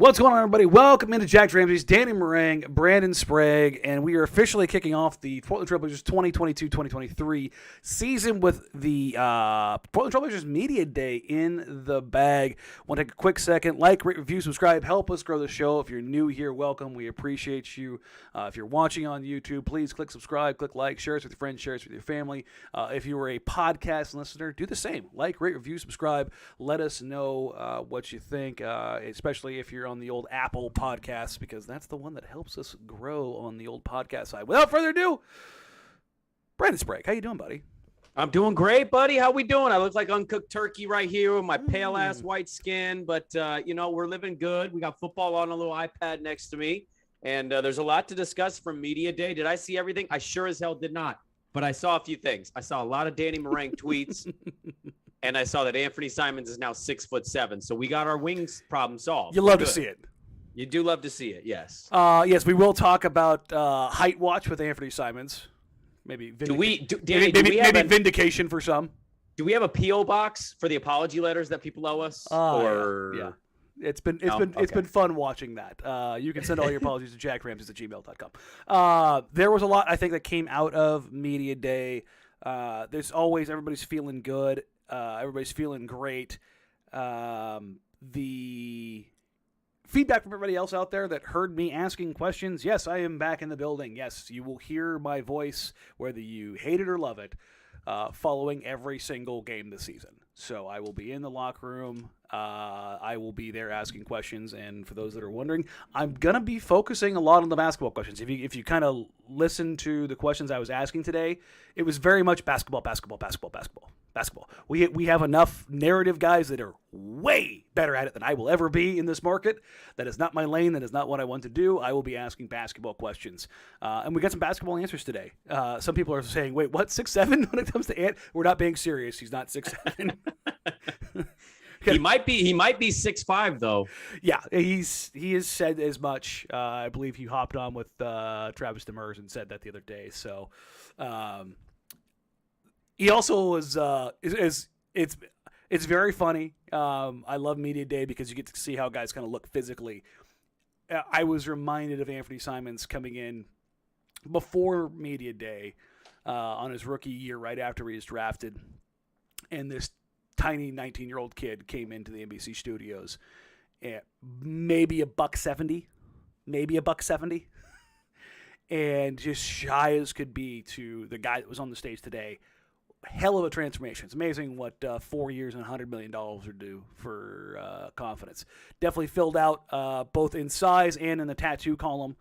What's going on, everybody? Welcome into Jack Ramsays, Danny Marang, Brandon Sprague, and we are officially kicking off the Portland Trailblazers 2022-2023 season with the Portland Trailblazers Media Day in the bag. Want to take a quick second, like, rate, review, subscribe, help us grow the show. If you're new here, welcome. We appreciate you. If you're watching on YouTube, please click subscribe, click like, share us with your friends, share us with your family. If you are a podcast listener, do the same. Like, rate, review, subscribe. Let us know what you think, especially if you're on the old Apple Podcasts, because that's the one that helps us grow on the old podcast side. Without further ado, Brandon Sprague, how you doing, buddy? I'm doing great, buddy. How we doing? I look like uncooked turkey right here with my pale-ass white skin, but, we're living good. We got football on a little iPad next to me, and there's a lot to discuss from Media Day. Did I see everything? I sure as hell did not, but I saw a few things. I saw a lot of Danny Marang tweets. And I saw that Anthony Simons is now 6'7", so we got our wings problem solved. You love to see it. You do love to see it, yes. Yes, we will talk about height watch with Anthony Simons. Maybe vindication for some. Do we have a PO box for the apology letters that people owe us? Yeah. It's been fun watching that. You can send all your apologies to jackramsays@gmail.com. There was a lot, I think, that came out of Media Day. There's always everybody's feeling good. Everybody's feeling great. The feedback from everybody else out there that heard me asking questions, yes, I am back in the building. Yes, you will hear my voice, whether you hate it or love it, following every single game this season. So I will be in the locker room. I will be there asking questions. And for those that are wondering, I'm going to be focusing a lot on the basketball questions. If you kind of listen to the questions I was asking today, it was very much basketball. We have enough narrative guys that are way better at it than I will ever be in this market. That is not my lane. That is not what I want to do. I will be asking basketball questions. And we got some basketball answers today. Some people are saying, wait, what, 6'7" when it comes to Ant? We're not being serious. He's not 6'7". He might be 6'5" though. Yeah, he has said as much. I believe he hopped on with Travis Demers and said that the other day. So he also was it's very funny. I love Media Day because you get to see how guys kind of look physically. I was reminded of Anthony Simons coming in before Media Day on his rookie year, right after he was drafted, and this tiny 19-year-old kid came into the NBC studios at maybe $170, and just shy as could be to the guy that was on the stage today. Hell of a transformation. It's amazing what 4 years and $100 million would do for confidence. Definitely filled out both in size and in the tattoo column.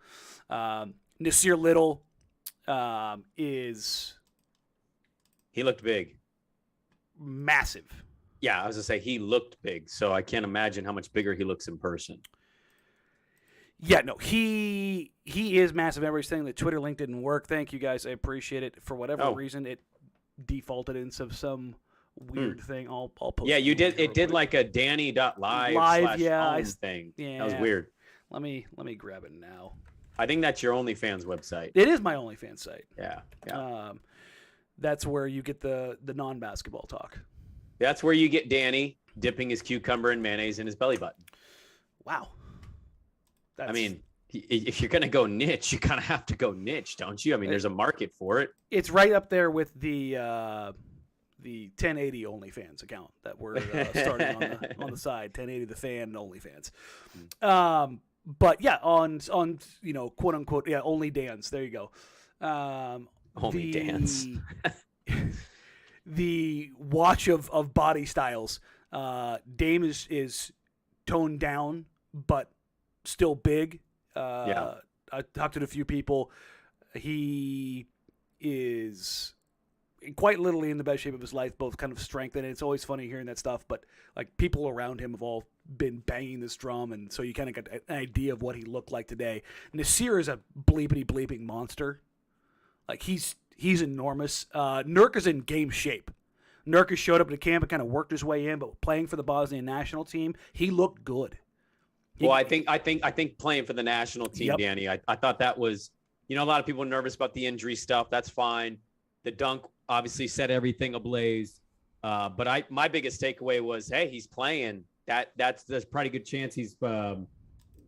Nasir Little He looked big. Massive. Yeah, I was going to say he looked big, so I can't imagine how much bigger he looks in person. Yeah, no, he is massive. Everybody's saying that Twitter link didn't work. Thank you guys. I appreciate it. For whatever reason, it defaulted into some weird thing. I'll post. Yeah, you did. It did like a Danny.live thing. Yeah, that was weird. Let me grab it now. I think that's your OnlyFans website. It is my OnlyFans site. Yeah. That's where you get the non-basketball talk. That's where you get Danny dipping his cucumber and mayonnaise in his belly button. Wow. I mean, if you're going to go niche, you kind of have to go niche, don't you? I mean, there's a market for it. It's right up there with the 1080 OnlyFans account that we're starting on the side. 1080 the fan and OnlyFans. But yeah, on quote unquote, yeah, Only Dance. There you go. Only Dance. The watch of body styles. Dame is toned down, but still big. I talked to a few people. He is quite literally in the best shape of his life, both kind of strength, and it's always funny hearing that stuff, but like people around him have all been banging this drum, and so you kind of got an idea of what he looked like today. Nasir is a bleeping monster. Like he's enormous. Nurk is in game shape. Nurkic showed up at camp and kind of worked his way in, but playing for the Bosnian national team, he looked good. I think playing for the national team, yep. Danny, I thought that was, a lot of people are nervous about the injury stuff. That's fine. The dunk obviously set everything ablaze. But my biggest takeaway was, hey, he's playing. There's a pretty good chance he's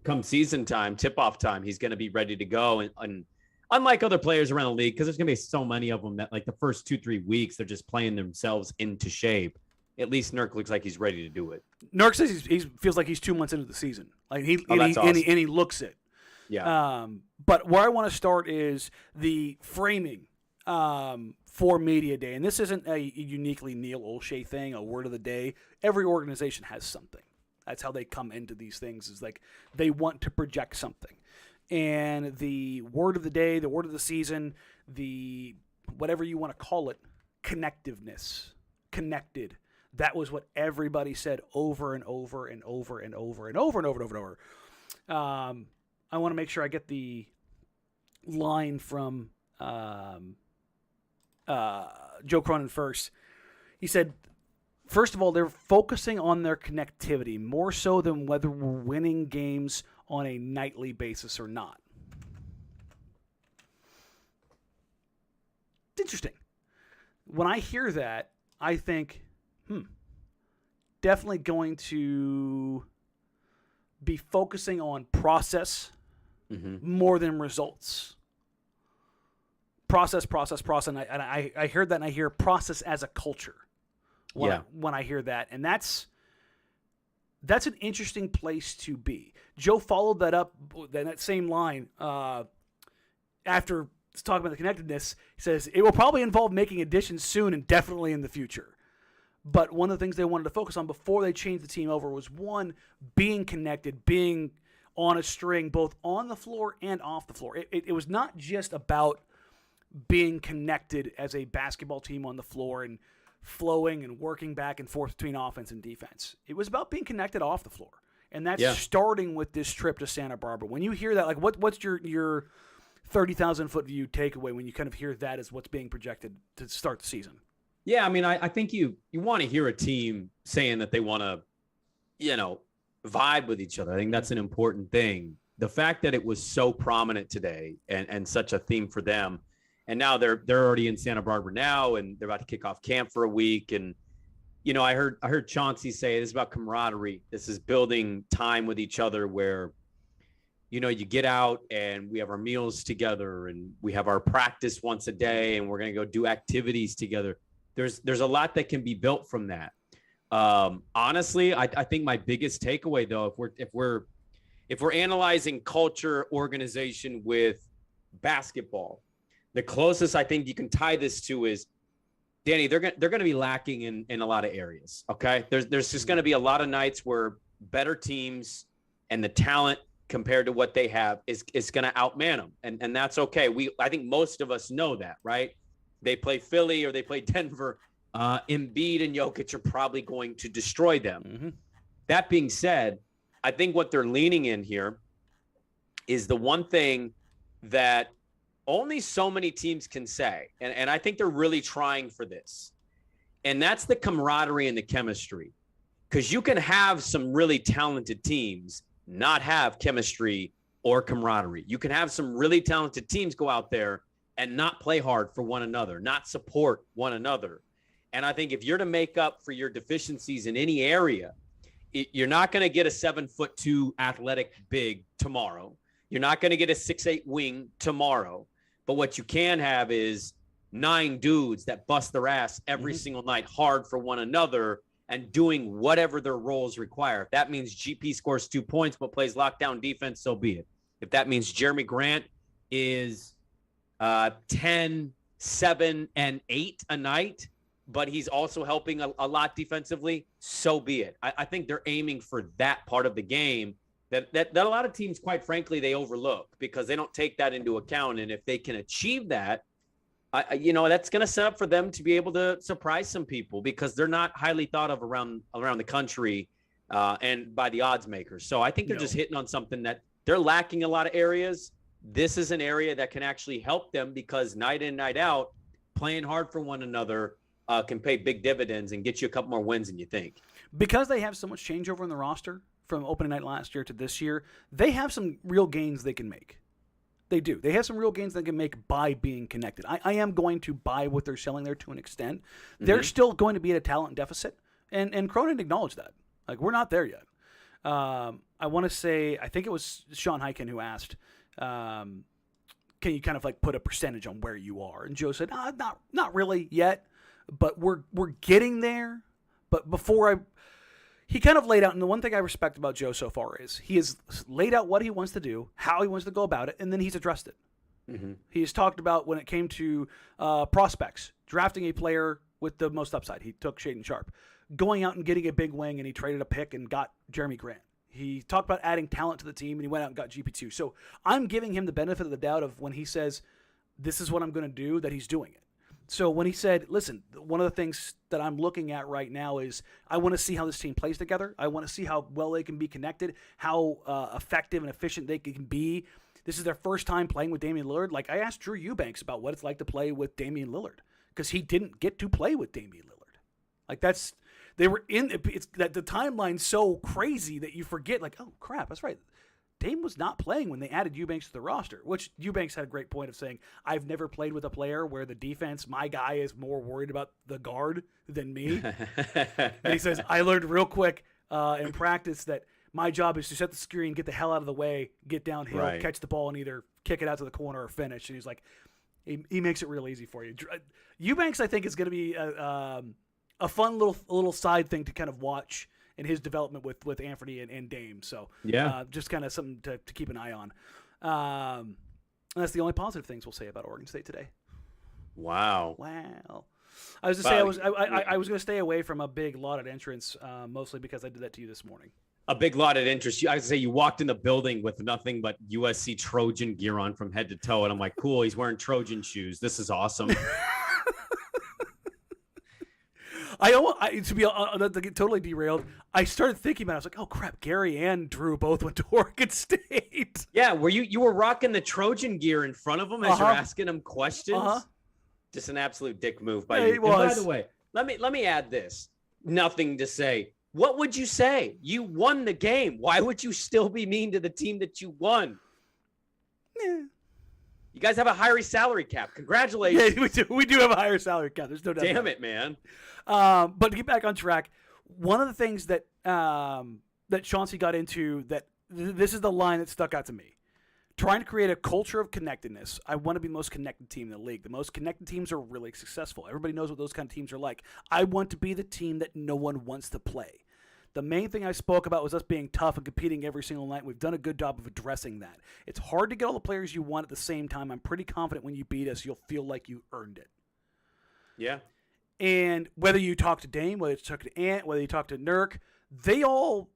come season time, tip-off time, he's going to be ready to go. And unlike other players around the league, because there's going to be so many of them that like the first 2-3 weeks, they're just playing themselves into shape. At least Nurk looks like he's ready to do it. Nurk says he feels like he's 2 months into the season. Like awesome. and he looks it. Yeah. But where I want to start is the framing for Media Day. And this isn't a uniquely Neil Olshey thing, a word of the day. Every organization has something. That's how they come into these things, is like they want to project something. And the word of the day, the word of the season, the whatever you want to call it, connectiveness, connected. That was what everybody said over and over and over and over and over and over and over and over. I want to make sure I get the line from Joe Cronin first. He said, first of all, they're focusing on their connectivity more so than whether we're winning games on a nightly basis or not. It's interesting. When I hear that, I think, definitely going to be focusing on process more than results. Process. And I heard that, and I hear process as a culture when I hear that. And that's an interesting place to be. Joe followed that up, that same line, after talking about the connectedness. He says, it will probably involve making additions soon and definitely in the future. But one of the things they wanted to focus on before they changed the team over was, one, being connected, being on a string, both on the floor and off the floor. It was not just about being connected as a basketball team on the floor and flowing and working back and forth between offense and defense. It was about being connected off the floor. And that's starting with this trip to Santa Barbara. When you hear that, like what's your 30,000-foot view takeaway when you kind of hear that as what's being projected to start the season? Yeah, I mean, I think you want to hear a team saying that they want to, vibe with each other. I think that's an important thing. The fact that it was so prominent today and such a theme for them, and now they're already in Santa Barbara now, and they're about to kick off camp for a week. And I heard Chauncey say this is about camaraderie. This is building time with each other, where you get out and we have our meals together, and we have our practice once a day, and we're going to go do activities together. There's a lot that can be built from that. Honestly, I think my biggest takeaway, though, if we're analyzing culture, organization with basketball, the closest I think you can tie this to is, Danny, they're going to be lacking in a lot of areas. Okay, there's just going to be a lot of nights where better teams and the talent compared to what they have is going to outman them, and that's okay. I think most of us know that, right? They play Philly or they play Denver, Embiid and Jokic are probably going to destroy them. Mm-hmm. That being said, I think what they're leaning in here is the one thing that only so many teams can say, and I think they're really trying for this, and that's the camaraderie and the chemistry. Because you can have some really talented teams not have chemistry or camaraderie. You can have some really talented teams go out there and not play hard for one another, not support one another. And I think if you're to make up for your deficiencies in any area, you're not going to get a 7'2" athletic big tomorrow. You're not going to get a 6'8" wing tomorrow. But what you can have is 9 dudes that bust their ass every single night hard for one another and doing whatever their roles require. If that means GP scores 2 points but plays lockdown defense, so be it. If that means Jeremy Grant is 10, 7, and 8 a night, but he's also helping a lot defensively, so be it. I think they're aiming for that part of the game that a lot of teams, quite frankly, they overlook because they don't take that into account. And if they can achieve that, that's going to set up for them to be able to surprise some people because they're not highly thought of around the country and by the odds makers. So I think they're just hitting on something that they're lacking a lot of areas. This is an area that can actually help them because night in, night out, playing hard for one another can pay big dividends and get you a couple more wins than you think. Because they have so much changeover in the roster from opening night last year to this year, they have some real gains they can make. They do. They have some real gains they can make by being connected. I am going to buy what they're selling there to an extent. They're still going to be at a talent deficit, and Cronin acknowledged that. Like, we're not there yet. I want to say, I think it was Sean Hyken who asked, can you kind of like put a percentage on where you are? And Joe said, not really yet, but we're getting there. But he kind of laid out, and the one thing I respect about Joe so far is he has laid out what he wants to do, how he wants to go about it, and then he's addressed it. Mm-hmm. He's talked about when it came to prospects, drafting a player with the most upside. He took Shaedon Sharpe. Going out and getting a big wing, and he traded a pick and got Jeremy Grant. He talked about adding talent to the team, and he went out and got GP2. So I'm giving him the benefit of the doubt of when he says, this is what I'm going to do, that he's doing it. So when he said, listen, one of the things that I'm looking at right now is I want to see how this team plays together. I want to see how well they can be connected, how effective and efficient they can be. This is their first time playing with Damian Lillard. Like, I asked Drew Eubanks about what it's like to play with Damian Lillard because he didn't get to play with Damian Lillard. Like, they were it's that the timeline's so crazy that you forget, like, oh, crap, that's right. Dame was not playing when they added Eubanks to the roster, which Eubanks had a great point of saying, I've never played with a player where the defense, my guy is more worried about the guard than me. And he says, I learned real quick in practice that my job is to set the screen, get the hell out of the way, get downhill, right, catch the ball, and either kick it out to the corner or finish. And he's like, he makes it real easy for you. Eubanks, I think, is going to be a fun little side thing to kind of watch in his development with Anthony and Dame. So just kind of something to keep an eye on. And that's the only positive things we'll say about Oregon State today. Wow. I was to say I was going to stay away from a big lauded entrance, mostly because I did that to you this morning. A big lauded entrance. I was to say you walked in the building with nothing but USC Trojan gear on from head to toe, and I'm like, cool, he's wearing Trojan shoes. This is awesome. To get totally derailed, I started thinking about it. I was like, oh, crap, Gary and Drew both went to Oregon State. Yeah, were you were rocking the Trojan gear in front of them as you're asking them questions? Just an absolute dick move by you. And by the way, let me add this. Nothing to say. What would you say? You won the game. Why would you still be mean to the team that you won? Yeah. You guys have a higher salary cap. Congratulations. Yeah, we do have a higher salary cap. There's no doubt. Damn it, man. But to get back on track, one of the things that that Chauncey got into, this is the line that stuck out to me. Trying to create a culture of connectedness. I want to be the most connected team in the league. The most connected teams are really successful. Everybody knows what those kind of teams are like. I want to be the team that no one wants to play. The main thing I spoke about was us being tough and competing every single night. We've done a good job of addressing that. It's hard to get all the players you want at the same time. I'm pretty confident when you beat us, you'll feel like you earned it. Yeah. And whether you talk to Dame, whether you talk to Ant, whether you talk to Nurk, they all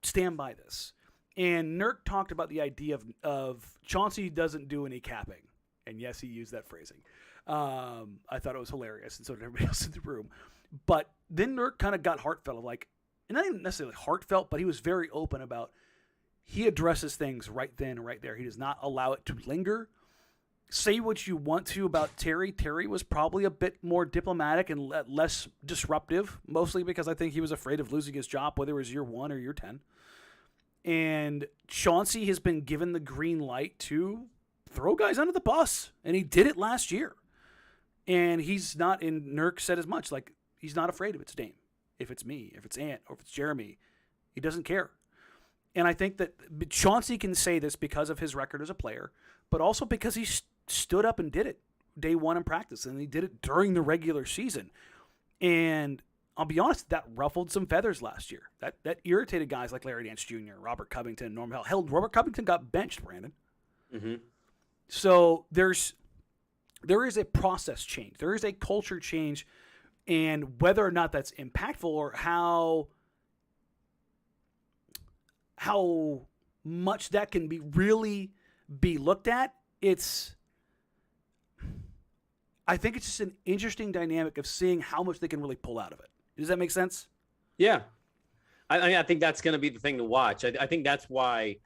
stand by this. And Nurk talked about the idea of Chauncey doesn't do any capping. And yes, he used that phrasing. I thought it was hilarious, and so did everybody else in the room. But then Nurk kind of got heartfelt, and not even necessarily heartfelt, but he was very open about he addresses things right then and right there. He does not allow it to linger. Say what you want to about Terry. Terry was probably a bit more diplomatic and less disruptive, mostly because I think he was afraid of losing his job, whether it was year 1 or year 10. And Chauncey has been given the green light to throw guys under the bus, and he did it last year. And he's not, and Nurk said as much, like, he's not afraid if it's Dame, if it's me, if it's Ant, or if it's Jeremy. He doesn't care. And I think that Chauncey can say this because of his record as a player, but also because he stood up and did it day one in practice, and he did it during the regular season. And I'll be honest, that ruffled some feathers last year. That irritated guys like Larry Nance Jr., Robert Covington, Norm Hell. Hell, Robert Covington got benched, Brandon. Mm-hmm. So there is a process change. There is a culture change, and whether or not that's impactful or how much that can really be looked at, I think it's just an interesting dynamic of seeing how much they can really pull out of it. Does that make sense? Yeah. I think that's going to be the thing to watch. I think that's why,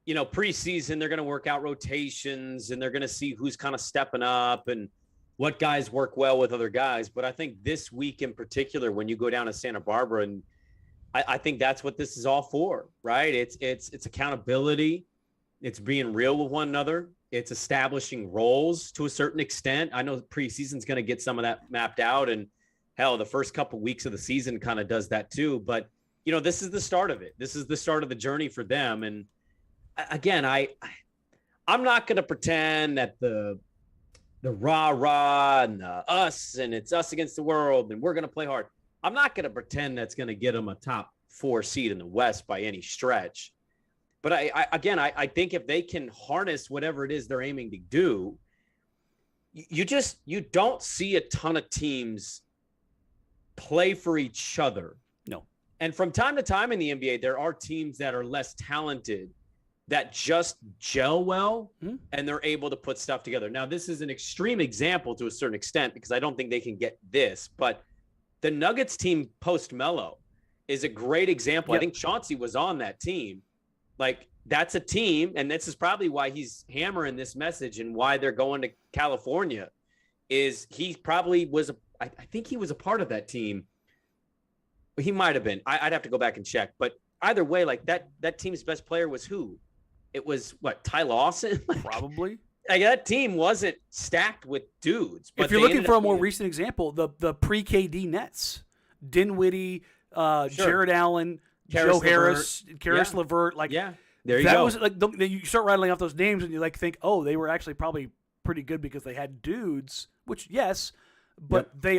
preseason, they're going to work out rotations and they're going to see who's kind of stepping up and what guys work well with other guys. But I think this week in particular, when you go down to Santa Barbara, and I think that's what this is all for, right? It's accountability. It's being real with one another. It's establishing roles to a certain extent. I know preseason's going to get some of that mapped out, and hell, the first couple weeks of the season kind of does that too. But this is the start of it. This is the start of the journey for them. And again, I'm not going to pretend that the rah-rah and the us and it's us against the world and we're going to play hard. I'm not going to pretend that's going to get them a top 4 seed in the West by any stretch. But I think if they can harness whatever it is they're aiming to do, you don't see a ton of teams play for each other. No. And from time to time in the NBA, there are teams that are less talented that just gel well, and they're able to put stuff together. Now, this is an extreme example to a certain extent because I don't think they can get this, but the Nuggets team post-Melo is a great example. Yep. I think Chauncey was on that team. Like, that's a team, and this is probably why he's hammering this message and why they're going to California, is he probably was I think he was a part of that team. He might have been. I'd have to go back and check. But either way, like that team's best player was who? It was what, Ty Lawson? Probably. Like, that team wasn't stacked with dudes. But if you're looking for a more recent example, the pre-KD Nets, Dinwiddie, Jared Allen, Joe Harris, Karis LeVert, like there you go. Was like you start rattling off those names and you like think, oh, they were actually probably pretty good because they had dudes, which yes, but they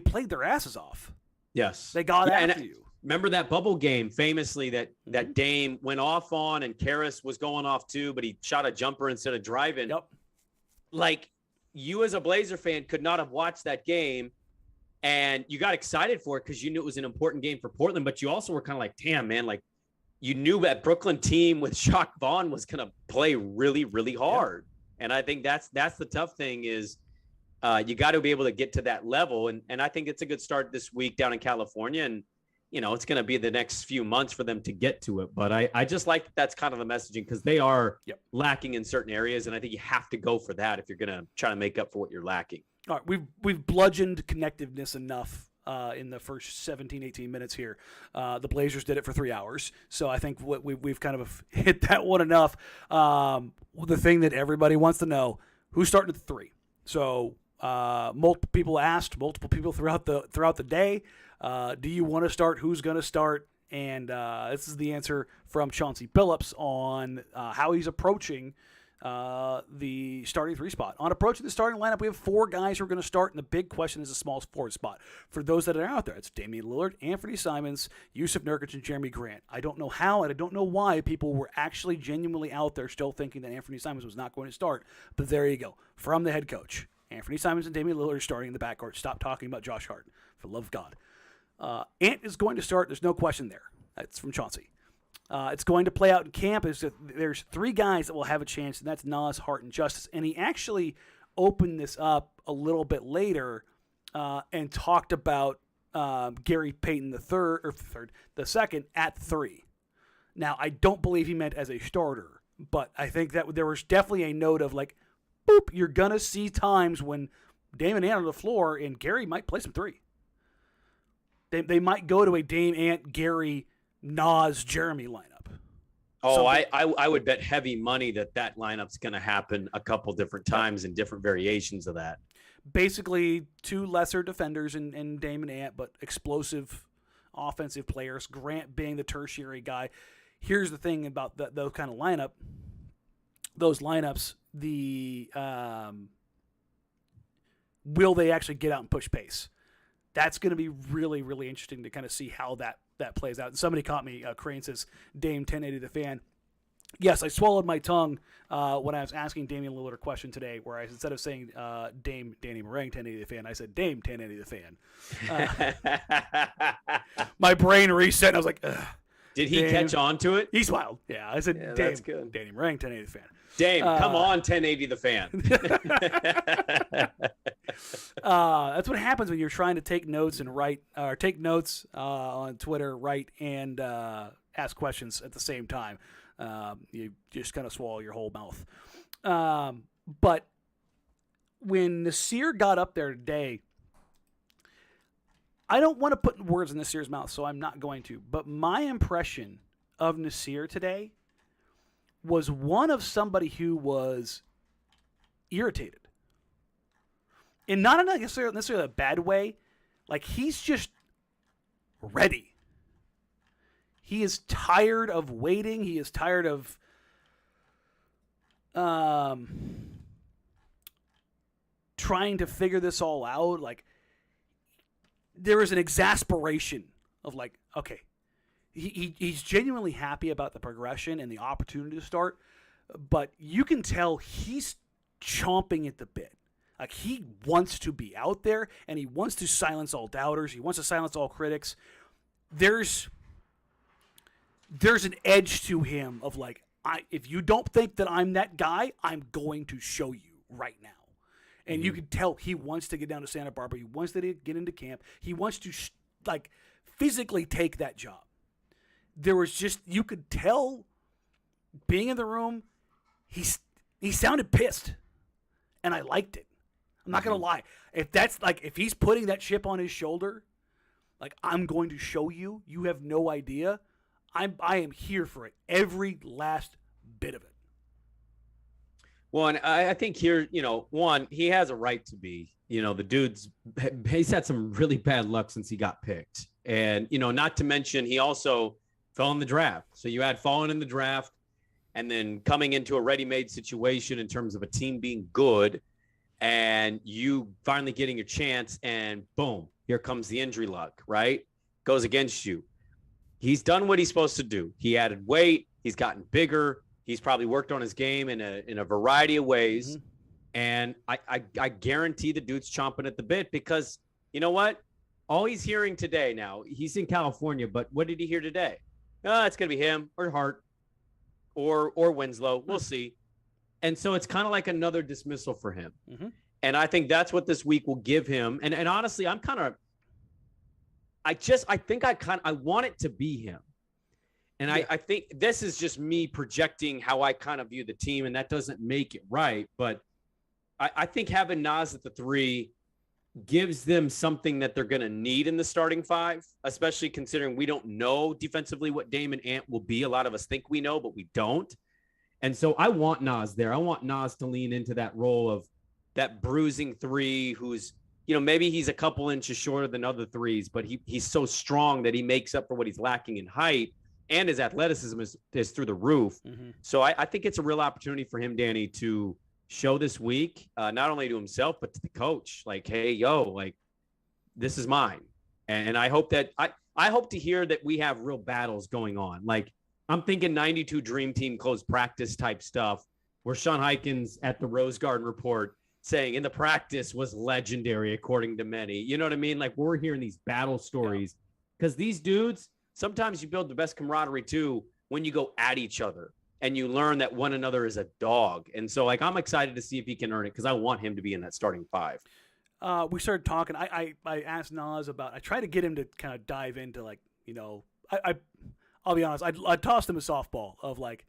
played their asses off. Yes, they got after you. Remember that bubble game famously that Dame went off on, and Karis was going off too, but he shot a jumper instead of driving. Yep. Like, you as a Blazer fan could not have watched that game, and you got excited for it because you knew it was an important game for Portland, but you also were kind of like, damn, man, like, you knew that Brooklyn team with Jacques Vaughn was going to play really, really hard. Yep. And I think that's the tough thing is you got to be able to get to that level. And I think it's a good start this week down in California. And, it's going to be the next few months for them to get to it. But I just like that's kind of the messaging because they are lacking in certain areas. And I think you have to go for that if you're going to try to make up for what you're lacking. All right, we've bludgeoned Connectedness enough in the first 17, 18 minutes here. The Blazers did it for 3 hours. So I think we've kind of hit that one enough. The thing that everybody wants to know, who's starting at the 3? So multiple people asked, multiple people throughout the day, do you want to start? Who's going to start? And this is the answer from Chauncey Billups on how he's approaching the starting 3 spot. On approaching the starting lineup, we have 4 guys who are going to start, and the big question is the small forward spot. For those that are out there, it's Damian Lillard, Anthony Simons, Yusuf Nurkic, and Jeremy Grant. I don't know how, and I don't know why people were actually genuinely out there still thinking that Anthony Simons was not going to start, but there you go. From the head coach, Anthony Simons and Damian Lillard are starting in the backcourt. Stop talking about Josh Hart, for the love of God. Ant is going to start. There's no question there. That's from Chauncey. It's going to play out in camp. There's 3 guys that will have a chance, and that's Nas, Hart, and Justice. And he actually opened this up a little bit later and talked about Gary Payton the second at 3. Now, I don't believe he meant as a starter, but I think that there was definitely a note of like, boop, you're going to see times when Dame and Ant on the floor, and Gary might play some 3. They might go to a Dame, Ant, Gary, Nas, Jeremy lineup. Oh, I would bet heavy money that lineup's going to happen a couple different times and different variations of that. Basically, 2 lesser defenders in Dame and Ant, but explosive offensive players. Grant being the tertiary guy. Here's the thing about those kind of lineup. Those lineups, will they actually get out and push pace? That's going to be really, really interesting to kind of see how that plays out. And somebody caught me. Crane says, Dame 1080 the fan. Yes, I swallowed my tongue when I was asking Damian Lillard a question today, where instead of saying Dame Danny Marang 1080 the fan, I said Dame 1080 the fan. My brain reset, and I was like, ugh. Did he catch on to it? He smiled. Yeah, I said Dame, that's good. Danny Marang 1080 the fan. Dame, come on, 1080 the fan. That's what happens when you're trying to take notes and write, or take notes on Twitter, write, and ask questions at the same time. You just kind of swallow your whole mouth. But when Nasir got up there today, I don't want to put words in Nasir's mouth, so I'm not going to. But my impression of Nasir today was one of somebody who was irritated. And not in necessarily a bad way. Like, he's just ready. He is tired of waiting. He is tired of trying to figure this all out. Like, there is an exasperation of like, okay, he's genuinely happy about the progression and the opportunity to start, but you can tell he's chomping at the bit. Like, he wants to be out there, and he wants to silence all doubters. He wants to silence all critics. There's an edge to him of like, if you don't think that I'm that guy, I'm going to show you right now. And you can tell he wants to get down to Santa Barbara. He wants to get into camp. He wants to like physically take that job. There was just, you could tell being in the room, he sounded pissed, and I liked it. I'm not gonna lie. If he's putting that chip on his shoulder, like, I'm going to show you. You have no idea. I am here for it. Every last bit of it. Well, and I think here, one, he has a right to be. He's had some really bad luck since he got picked. And, not to mention, he also fell in the draft. So you had fallen in the draft and then coming into a ready-made situation in terms of a team being good and you finally getting your chance and boom, here comes the injury luck, right? Goes against you. He's done what he's supposed to do. He added weight. He's gotten bigger. He's probably worked on his game in a variety of ways. And I guarantee the dude's chomping at the bit because you know what? All he's hearing today now, he's in California, but what did he hear today? It's going to be him or Hart or Winslow. We'll see. And so it's kind of like another dismissal for him. And I think that's what this week will give him. And honestly, I want it to be him. And yeah. I think this is just me projecting how I kind of view the team, and that doesn't make it right. But I think having Naz at the 3 gives them something that they're going to need in the starting 5, especially considering we don't know defensively what Dame and Ant will be. A lot of us think we know, but we don't. And so I want Naz there. I want Naz to lean into that role of that bruising 3 who's, maybe he's a couple inches shorter than other 3s, but he's so strong that he makes up for what he's lacking in height. And his athleticism is through the roof. So I think it's a real opportunity for him, Danny, to show this week, not only to himself, but to the coach, like, hey, this is mine. And I hope that I hope to hear that we have real battles going on. Like, I'm thinking 92 Dream Team closed practice type stuff where Sean Heikens at the Rose Garden Report saying in the practice was legendary, according to many. You know what I mean? Like, we're hearing these battle stories because these dudes, sometimes you build the best camaraderie too when you go at each other and you learn that one another is a dog. And so, like, I'm excited to see if he can earn it because I want him to be in that starting 5. We started talking. I asked Naz about. I tried to get him to kind of dive into, like, I'll be honest. I tossed him a softball of like,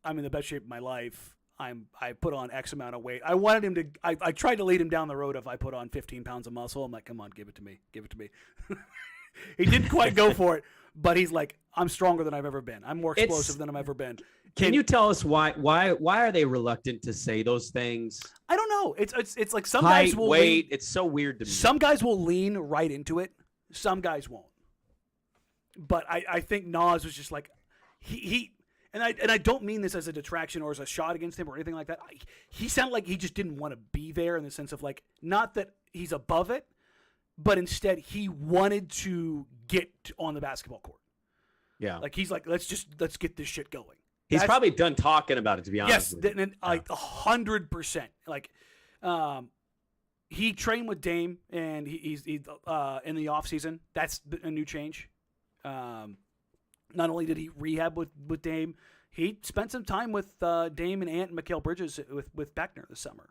I'm in the best shape of my life. I put on X amount of weight. I wanted him to. I tried to lead him down the road of I put on 15 pounds of muscle. I'm like, come on, give it to me. He didn't quite go for it. But he's like, I'm stronger than I've ever been. I'm more explosive than I've ever been. Can you tell us why are they reluctant to say those things? I don't know. It's like some Height, guys will weight. It's so weird to me. Some guys will lean right into it. Some guys won't. But I think Nas was just like and I don't mean this as a detraction or as a shot against him or anything like that. He sounded like he just didn't want to be there in the sense of like, not that he's above it, but instead he wanted to get on the basketball court. Yeah. Like, he's like, let's get this shit going. He's probably done talking about it, to be honest. Yes, like 100%. Like, he trained with Dame, and he's in the offseason. That's a new change. Not only did he rehab with Dame, he spent some time with Dame and Ant and Mikal Bridges with Beckner this summer.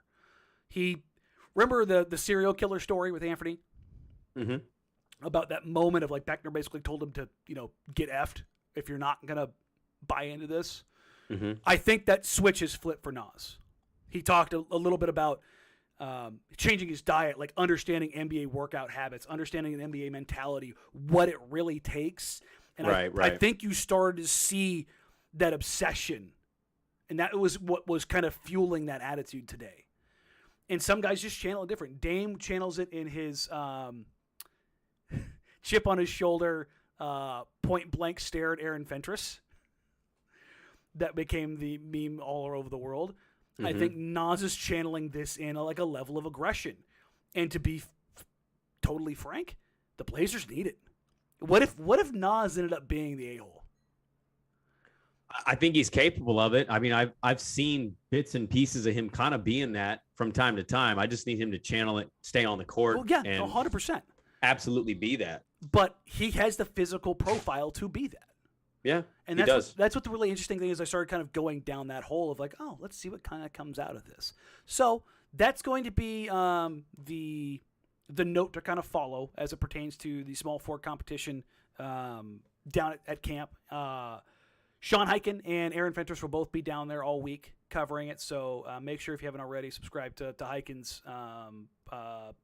Remember the serial killer story with Anthony? Mm-hmm. About that moment of like Beckner basically told him to, get effed if you're not going to buy into this. Mm-hmm. I think that switch is flipped for Nas. He talked a little bit about changing his diet, like understanding NBA workout habits, understanding an NBA mentality, what it really takes. And I think you started to see that obsession, and that was what was kind of fueling that attitude today. And some guys just channel it different. Dame channels it in his chip on his shoulder, point blank stare at Aaron Fentress that became the meme all over the world. I think Nas is channeling this in a level of aggression. And to be totally frank, the Blazers need it. What if Nas ended up being the a-hole? I think he's capable of it. I mean, I've seen bits and pieces of him kind of being that from time to time. I just need him to channel it, stay on the court. Well, yeah, and 100%. Absolutely be that. But he has the physical profile to be that. Yeah, and he does. That's what the really interesting thing is. I started kind of going down that hole of let's see what kind of comes out of this. So that's going to be the note to kind of follow as it pertains to the small forward competition down at camp. Sean Highkin and Aaron Fentress will both be down there all week covering it. So make sure if you haven't already, subscribe to Highkin's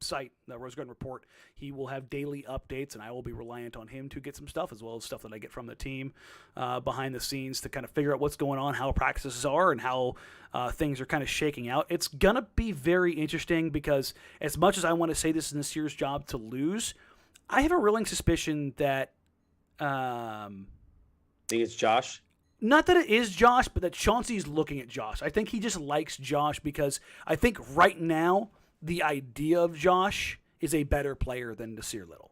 site, the Rose Garden Report. He will have daily updates, and I will be reliant on him to get some stuff, as well as stuff that I get from the team behind the scenes to kind of figure out what's going on, how practices are, and how things are kind of shaking out. It's going to be very interesting because as much as I want to say this is Nasir's job to lose, I have a reeling suspicion that Think it's Josh? Not that it is Josh, but that Chauncey's looking at Josh. I think he just likes Josh because I think right now the idea of Josh is a better player than Nasir Little.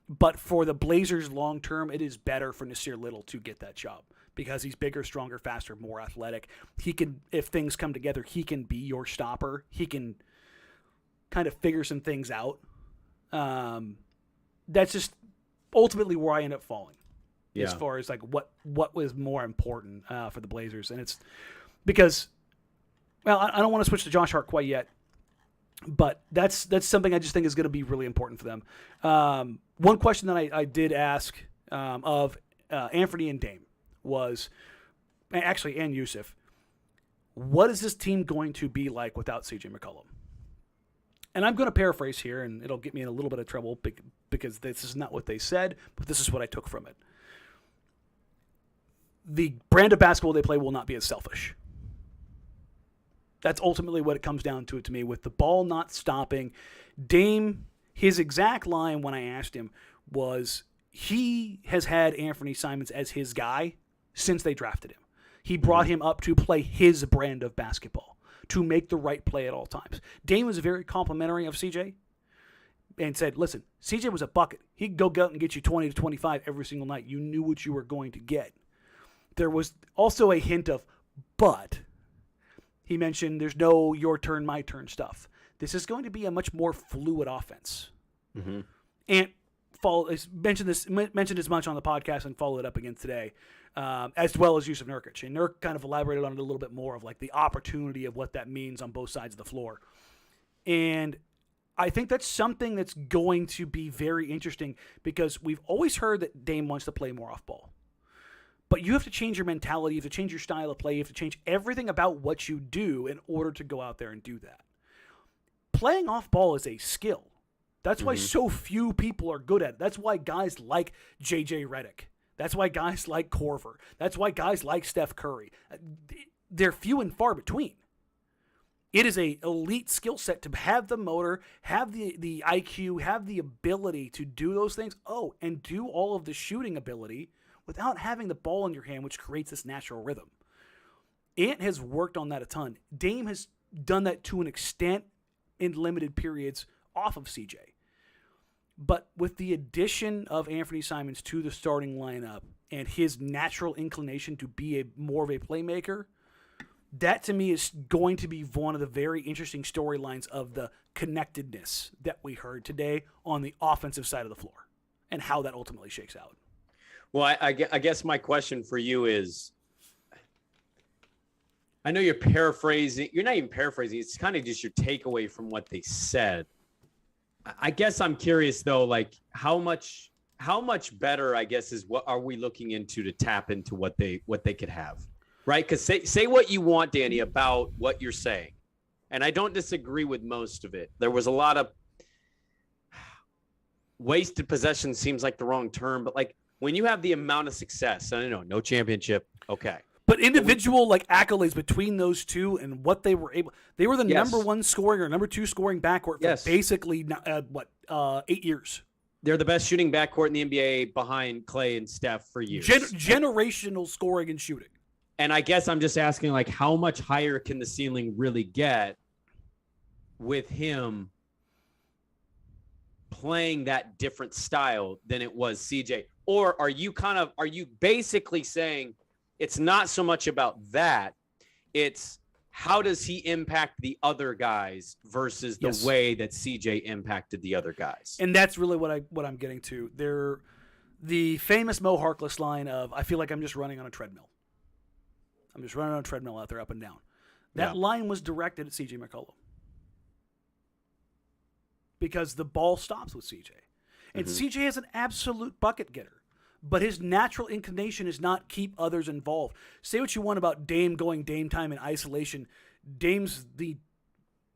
But for the Blazers long term, it is better for Nasir Little to get that job because he's bigger, stronger, faster, more athletic. He can, if things come together, he can be your stopper. He can kind of figure some things out. That's just ultimately where I end up falling. As far as what was more important for the Blazers. And it's because, well, I don't want to switch to Josh Hart quite yet, but that's something I just think is going to be really important for them. One question that I did ask of Anthony and Dame was, actually, and Yusuf, what is this team going to be like without CJ McCollum? And I'm going to paraphrase here, and it'll get me in a little bit of trouble because this is not what they said, but this is what I took from it. The brand of basketball they play will not be as selfish. That's ultimately what it comes down to me, with the ball not stopping. Dame, his exact line when I asked him was he has had Anthony Simons as his guy since they drafted him. He brought him up to play his brand of basketball, to make the right play at all times. Dame was very complimentary of CJ and said, listen, CJ was a bucket. He could go out and get you 20 to 25 every single night. You knew what you were going to get. There was also a hint of, but he mentioned there's no your turn, my turn stuff. This is going to be a much more fluid offense. Mm-hmm. And mentioned as much on the podcast and followed it up again today, as well as Yusuf Nurkic. And Nurk kind of elaborated on it a little bit more of the opportunity of what that means on both sides of the floor. And I think that's something that's going to be very interesting because we've always heard that Dame wants to play more off ball. But you have to change your mentality, you have to change your style of play, you have to change everything about what you do in order to go out there and do that. Playing off ball is a skill. That's why so few people are good at it. That's why guys like J.J. Redick. That's why guys like Korver. That's why guys like Steph Curry. They're few and far between. It is an elite skill set to have the motor, have the IQ, have the ability to do those things. Oh, and do all of the shooting ability without having the ball in your hand, which creates this natural rhythm. Ant has worked on that a ton. Dame has done that to an extent in limited periods off of CJ. But with the addition of Anthony Simons to the starting lineup and his natural inclination to be more of a playmaker, that to me is going to be one of the very interesting storylines of the connectedness that we heard today on the offensive side of the floor and how that ultimately shakes out. Well, I guess my question for you is, I know you're paraphrasing. You're not even paraphrasing. It's kind of just your takeaway from what they said. I guess I'm curious, though, how much better, I guess, is what are we looking into to tap into what they could have, right? Because say what you want, Danny, about what you're saying. And I don't disagree with most of it. There was a lot of wasted possession, seems like the wrong term, but when you have the amount of success, I don't know, no championship, okay. But individual accolades between those two and what they were the number one scoring or number two scoring backcourt for basically 8 years. They're the best shooting backcourt in the NBA behind Clay and Steph for years. Generational scoring and shooting. And I guess I'm just asking, like, how much higher can the ceiling really get with him playing that different style than it was CJ? Or are you basically saying it's not so much about that, it's how does he impact the other guys versus the way that CJ impacted the other guys? And that's really what I'm getting to. The famous Mo Harkless line of, I feel like I'm just running on a treadmill. I'm just running on a treadmill out there up and down. That line was directed at CJ McCollum. Because the ball stops with CJ. And CJ is an absolute bucket getter. But his natural inclination is not keep others involved. Say what you want about Dame going Dame time in isolation. Dame's the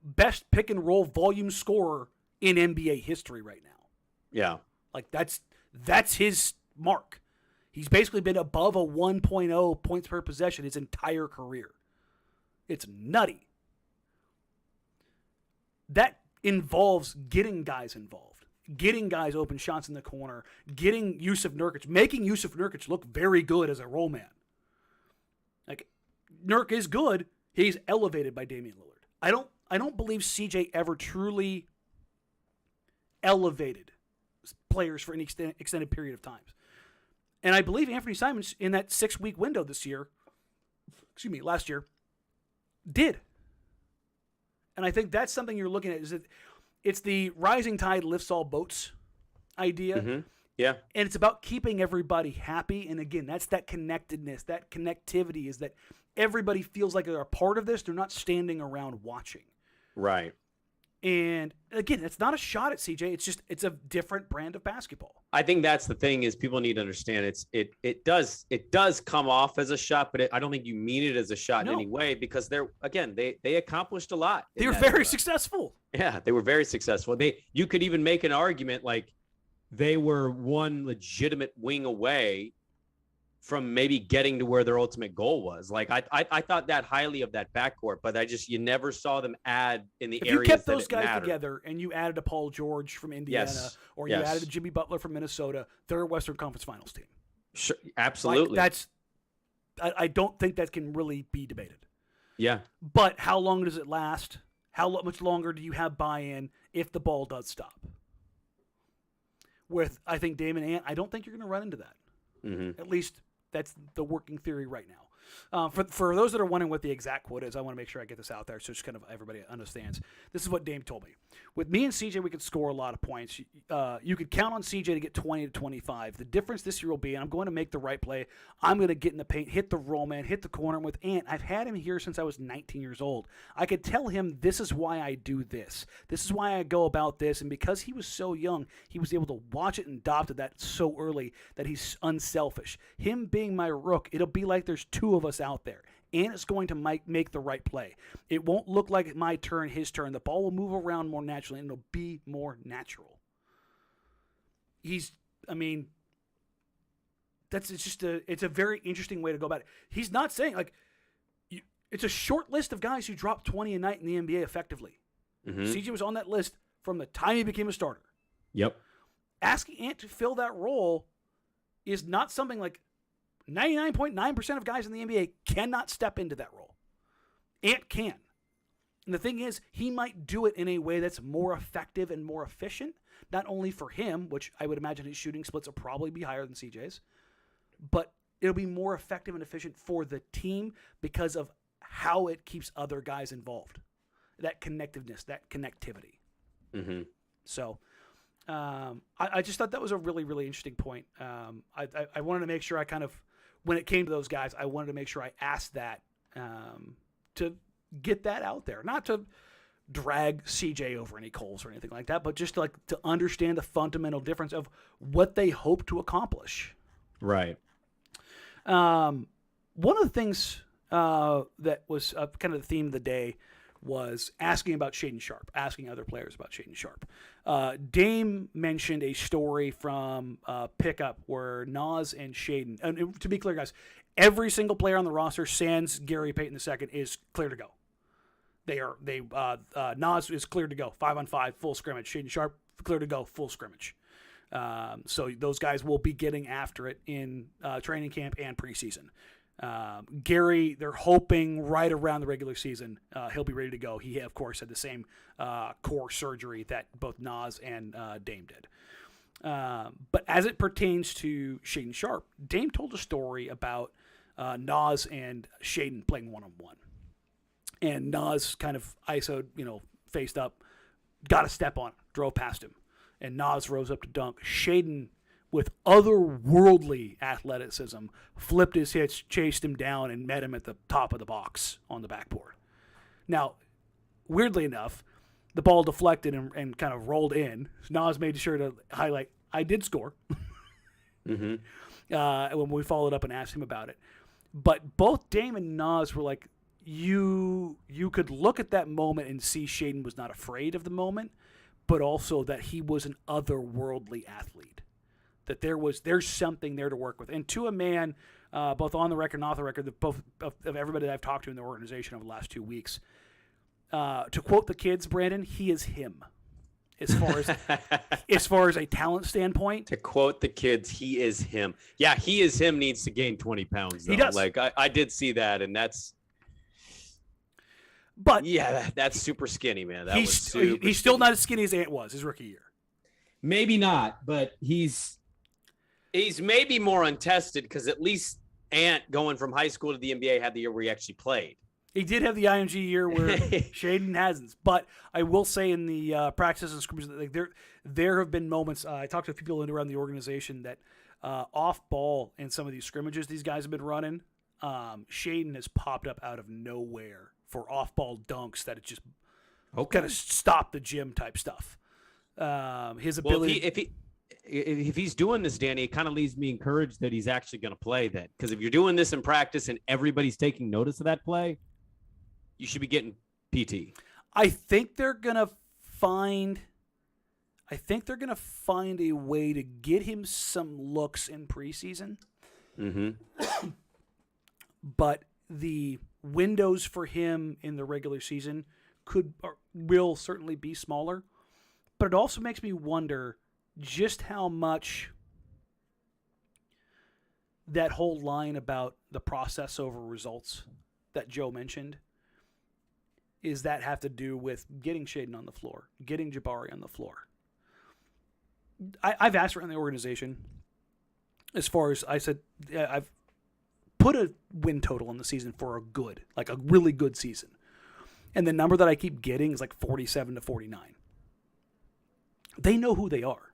best pick and roll volume scorer in NBA history right now. Yeah. Like that's his mark. He's basically been above a 1.0 points per possession his entire career. It's nutty. That involves getting guys involved, getting guys open shots in the corner, getting Yusuf Nurkic, making Yusuf Nurkic look very good as a roll man. Like, Nurk is good. He's elevated by Damian Lillard. I don't believe CJ ever truly elevated players for any extended period of time. And I believe Anthony Simons in that 6-week window last year, did. And I think that's something you're looking at, is that it's the rising tide lifts all boats idea. Mm-hmm. Yeah. And it's about keeping everybody happy. And again, that's that connectedness, that connectivity, is that everybody feels like they're a part of this. They're not standing around watching. Right. And again, it's not a shot at CJ. It's a different brand of basketball. I think that's the thing, is people need to understand it does come off as a shot, but I don't think you mean it as a shot in any way, because they accomplished a lot. They were very successful. Yeah, they were very successful. You could even make an argument like they were one legitimate wing away from maybe getting to where their ultimate goal was. Like I thought that highly of that backcourt, but you never saw them add in the areas that it mattered. If you kept those guys together and you added a Paul George from Indiana, or you added a Jimmy Butler from Minnesota, they're a Western Conference Finals team. Sure, absolutely. Like, I don't think that can really be debated. Yeah. But how long does it last? How much longer do you have buy-in if the ball does stop? With, I think, Dame and Ant, I don't think you're going to run into that. Mm-hmm. At least that's the working theory right now. For those that are wondering what the exact quote is, I want to make sure I get this out there so just kind of everybody understands. This is what Dame told me. With me and CJ, we could score a lot of points. You could count on CJ to get 20 to 25. The difference this year will be, and I'm going to make the right play, I'm going to get in the paint, hit the roll man, hit the corner. With Ant, I've had him here since I was 19 years old. I could tell him this is why I do this. This is why I go about this. And because he was so young, he was able to watch it and adopted that so early that he's unselfish. Him being my rook, it'll be like there's two of us out there. And it's going to make the right play. It won't look like my turn, his turn. The ball will move around more naturally, and it'll be more natural. It's a very interesting way to go about it. He's not saying, like, it's a short list of guys who dropped 20 a night in the NBA effectively. Mm-hmm. CJ was on that list from the time he became a starter. Yep. Asking Ant to fill that role is not something like 99.9% of guys in the NBA cannot step into that role. Ant can. And the thing is, he might do it in a way that's more effective and more efficient, not only for him, which I would imagine his shooting splits will probably be higher than CJ's, but it'll be more effective and efficient for the team because of how it keeps other guys involved. That connectiveness, that connectivity. Mm-hmm. So I just thought that was a really, really interesting point. I wanted to make sure I kind of, when it came to those guys, I wanted to make sure I asked that to get that out there. Not to drag CJ over any coals or anything like that, but just to understand the fundamental difference of what they hope to accomplish. Right. One of the things that was kind of the theme of the day was asking about Shaedon Sharpe, asking other players about Shaedon Sharpe. Dame mentioned a story from Pickup where Nas and Shaedon, and to be clear, guys, every single player on the roster, sans Gary Payton II, is clear to go. Nas is clear to go, 5-on-5, full scrimmage. Shaedon Sharpe, clear to go, full scrimmage. So those guys will be getting after it in training camp and preseason. Gary, they're hoping right around the regular season he'll be ready to go. He, of course, had the same core surgery that both Nas and Dame did. But as it pertains to Shaedon Sharpe, Dame told a story about Nas and Shaedon playing one-on-one. And Nas kind of ISO'd, faced up, got a step on him, drove past him. And Nas rose up to dunk. Shaedon, with otherworldly athleticism, flipped his hips, chased him down, and met him at the top of the box on the backboard. Now, weirdly enough, the ball deflected and kind of rolled in. Nas made sure to highlight, I did score. Mm-hmm. When we followed up and asked him about it. But both Dame and Nas were like, you could look at that moment and see Shaedon was not afraid of the moment, but also that he was an otherworldly athlete. That there's something there to work with. And to a man, both on the record and off the record, both of everybody that I've talked to in the organization over the last 2 weeks, to quote the kids, Brandon, he is him. As far as a talent standpoint. To quote the kids, he is him. Yeah, he is him needs to gain 20 pounds, though. He does. Like, I did see that, and that's... But yeah, that's super skinny, man. He's still not as skinny as Ant was his rookie year. Maybe not, but he's maybe more untested because at least Ant, going from high school to the NBA, had the year where he actually played. He did have the IMG year where Shaedon hasn't. But I will say in the practices and scrimmages, like there have been moments. I talked to a few people around the organization that off ball in some of these scrimmages these guys have been running, Shaedon has popped up out of nowhere for off ball dunks that it just kind of stop the gym type stuff. His ability. Well, if he's doing this, Danny, it kind of leaves me encouraged that he's actually going to play then. Because if you're doing this in practice and everybody's taking notice of that play, you should be getting PT. I think they're gonna find a way to get him some looks in preseason. Mm-hmm. But the windows for him in the regular season will certainly be smaller. But it also makes me wonder just how much that whole line about the process over results that Joe mentioned, is that have to do with getting Shaedon on the floor, getting Jabari on the floor. I've asked around the organization, as far as I said, I've put a win total on the season for a really good season. And the number that I keep getting is like 47 to 49. They know who they are.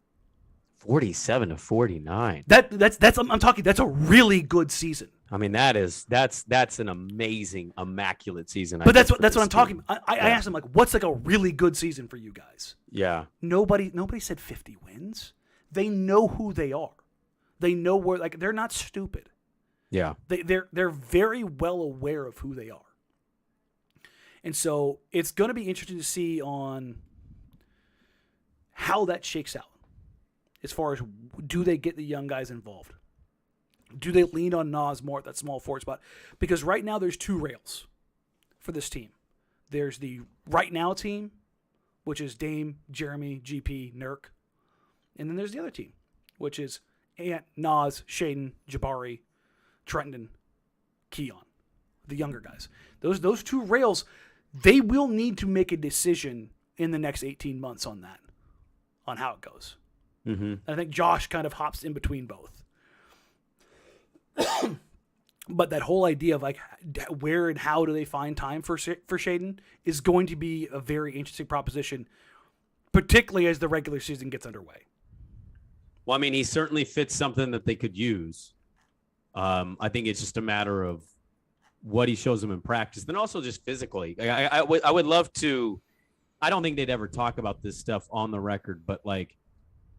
47 to 49. I'm talking, that's a really good season. I mean, that's an amazing, immaculate season. But that's what I'm talking about. I asked him, like, what's like a really good season for you guys? Yeah. Nobody said 50 wins. They know who they are. They know where, like, they're not stupid. Yeah. They're very well aware of who they are. And so it's going to be interesting to see on how that shakes out. As far as, do they get the young guys involved? Do they lean on Nas more at that small forward spot? Because right now there's two rails for this team. There's the right now team, which is Dame, Jeremy, GP, Nurk. And then there's the other team, which is Ant, Nas, Shaedon, Jabari, Trenton, Keon, the younger guys. Those two rails, they will need to make a decision in the next 18 months on that, on how it goes. Mm-hmm. I think Josh kind of hops in between both. But that whole idea of like where and how do they find time for Shaedon is going to be a very interesting proposition, particularly as the regular season gets underway. Well, I mean, he certainly fits something that they could use. I think it's just a matter of what he shows them in practice, then also just physically. I would love to. I don't think they'd ever talk about this stuff on the record, but like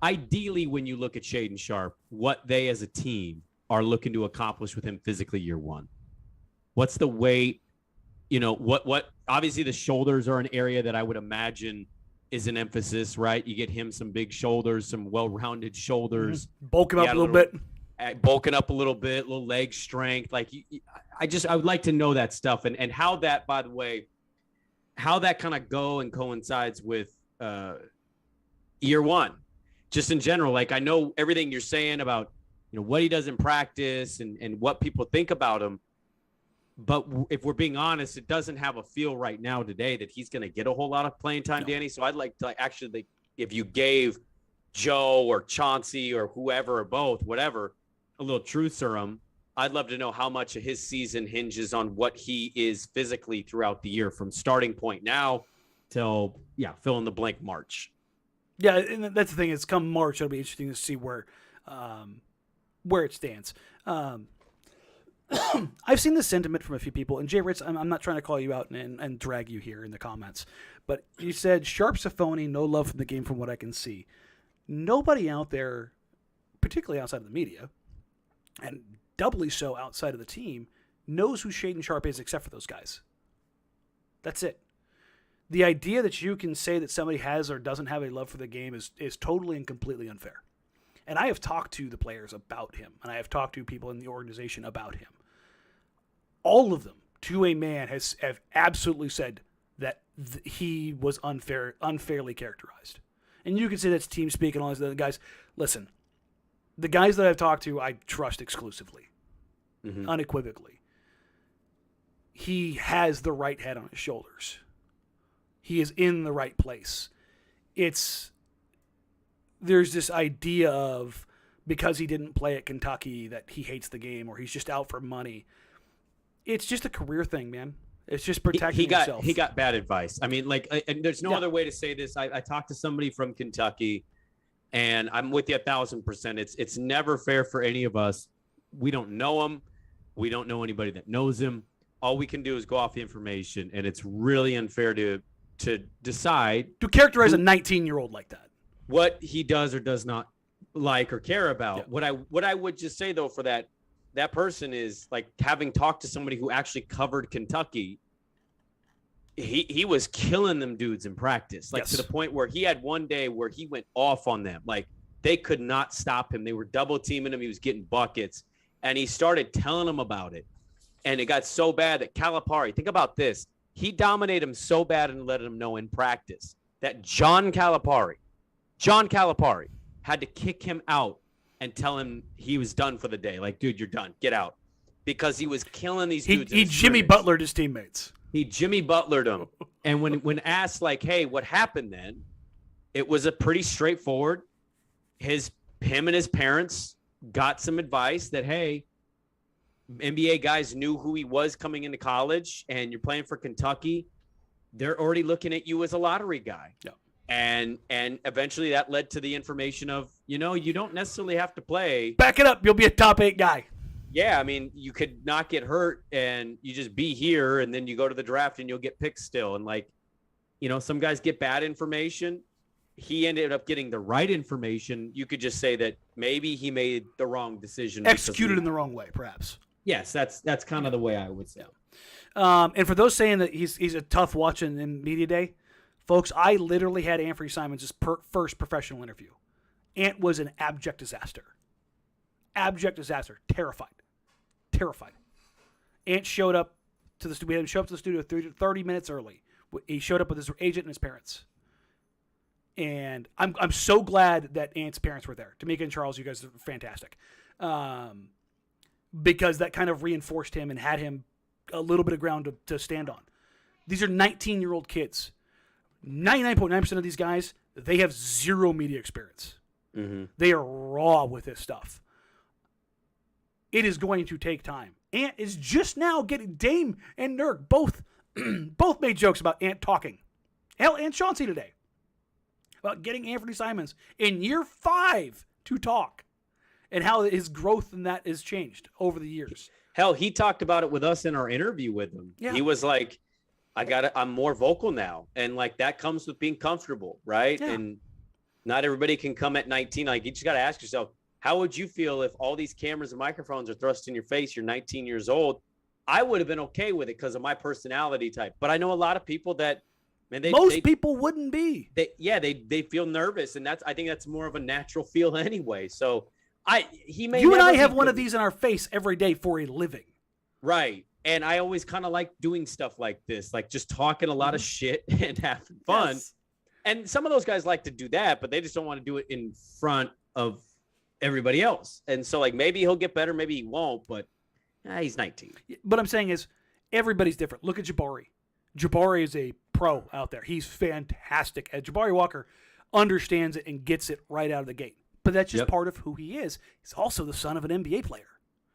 ideally, when you look at Shaedon Sharpe, what they as a team are looking to accomplish with him physically year one. What's the weight? You know, what obviously the shoulders are an area that I would imagine is an emphasis, right? You get him some big shoulders, some well-rounded shoulders. Mm-hmm. Bulk him up a little bit. Bulking up a little bit, little leg strength. Like I would like to know that stuff and how that, by the way, how that kind of go and coincides with year one. just in general, like I know everything you're saying about, what he does in practice and what people think about him. But if we're being honest, it doesn't have a feel right now today that he's going to get a whole lot of playing time, Danny. So I'd like to actually, if you gave Joe or Chauncey or whoever or both, whatever, a little truth serum, I'd love to know how much of his season hinges on what he is physically throughout the year, from starting point now till, fill in the blank March. Yeah, and that's the thing. Is come March, it'll be interesting to see where it stands. I've seen this sentiment from a few people, and Jay Ritz, I'm not trying to call you out and drag you here in the comments, but you said Sharp's a phony, no love from the game from what I can see. Nobody out there, particularly outside of the media, and doubly so outside of the team, knows who Shaedon Sharp is except for those guys. That's it. The idea that you can say that somebody has or doesn't have a love for the game is totally and completely unfair. And I have talked to the players about him, and I have talked to people in the organization about him. All of them, to a man, have absolutely said that he was unfairly characterized. And you can say that's team speak and all these other guys. Listen, the guys that I've talked to, I trust exclusively, unequivocally. He has the right head on his shoulders. He is in the right place. There's this idea of, because he didn't play at Kentucky, that he hates the game or he's just out for money. It's just a career thing, man. It's just protecting himself. He got bad advice. I mean, and there's no other way to say this. I talked to somebody from Kentucky, and I'm with you 1,000%. It's never fair for any of us. We don't know him. We don't know anybody that knows him. All we can do is go off the information, and it's really unfair to decide to characterize a 19-year-old like that, what he does or does not like or care about. Yeah. What I would just say though for that person is, like, having talked to somebody who actually covered Kentucky, he was killing them dudes in practice, like to the point where he had one day where he went off on them. Like, they could not stop him. They were double teaming him. He was getting buckets, and he started telling them about it. And it got so bad that Calipari, think about this, he dominated him so bad and let him know in practice that John Calipari had to kick him out and tell him he was done for the day. Like, dude, you're done. Get out. Because he was killing these dudes. He Jimmy Butlered his teammates. He Jimmy Butlered them. And when asked, like, hey, what happened then? It was a pretty straightforward. Him and his parents got some advice that, hey, NBA guys knew who he was coming into college, and you're playing for Kentucky. They're already looking at you as a lottery guy. Yeah. And eventually that led to the information of, you don't necessarily have to play. Back it up. You'll be a top 8 guy. Yeah, I mean, you could not get hurt and you just be here, and then you go to the draft and you'll get picked still. And, like, some guys get bad information. He ended up getting the right information. You could just say that maybe he made the wrong decision. Executed in the wrong way, perhaps. Yes, that's kind of the way I would say. And for those saying that he's a tough watch in media day, folks, I literally had Anthony Simons' first professional interview. Ant was an abject disaster. Abject disaster. Terrified. Ant showed up to the studio. We had him show up to the studio 30 minutes early. He showed up with his agent and his parents. And I'm so glad that Ant's parents were there. Tamika and Charles, you guys are fantastic. Because that kind of reinforced him and had him a little bit of ground to stand on. These are 19-year-old kids. 99.9% of these guys, they have zero media experience. Mm-hmm. They are raw with this stuff. It is going to take time. Ant is just now getting Dame and Nurk both made jokes about Ant talking. Hell, and Chauncey today about getting Anthony Simons in year 5 to talk and how his growth in that has changed over the years. Hell, he talked about it with us in our interview with him. Yeah. He was like, I'm more vocal now. And, like, that comes with being comfortable, right? Yeah. And not everybody can come at 19. Like, you just got to ask yourself, how would you feel if all these cameras and microphones are thrust in your face? You're 19 years old. I would have been okay with it because of my personality type. But I know a lot of people that, man, most people wouldn't be. They feel nervous, and I think that's more of a natural feel anyway. So you and I have one of these in our face every day for a living. Right. And I always kind of like doing stuff like this, like just talking a lot of shit and having fun. Yes. And some of those guys like to do that, but they just don't want to do it in front of everybody else. And so, like, maybe he'll get better, maybe he won't, but he's 19. But I'm saying is everybody's different. Look at Jabari. Jabari is a pro out there. He's fantastic. And Jabari Walker understands it and gets it right out of the gate. But that's just part of who he is. He's also the son of an NBA player.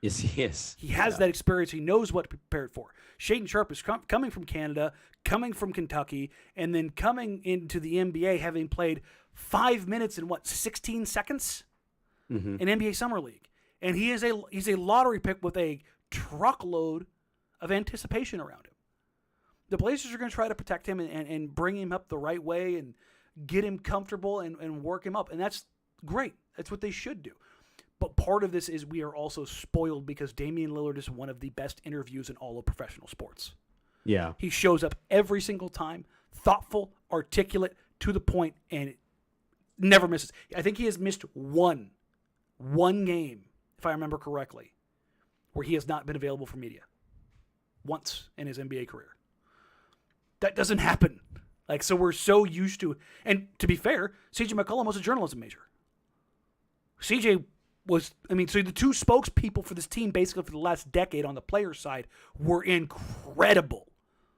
Yes, he is. He has that experience. He knows what to prepare for. Shaedon Sharpe is coming from Canada, coming from Kentucky, and then coming into the NBA having played 5 minutes in 16 seconds in NBA Summer League. And he's a lottery pick with a truckload of anticipation around him. The Blazers are going to try to protect him and bring him up the right way and get him comfortable and work him up. And that's great. That's what they should do. But part of this is we are also spoiled because Damian Lillard is one of the best interviews in all of professional sports. Yeah. He shows up every single time, thoughtful, articulate, to the point, and it never misses. I think he has missed one game, if I remember correctly, where he has not been available for media. Once in his NBA career. That doesn't happen. Like, so we're so used to, and to be fair, CJ McCollum was a journalism major. CJ was, so the two spokespeople for this team basically for the last decade on the player side were incredible.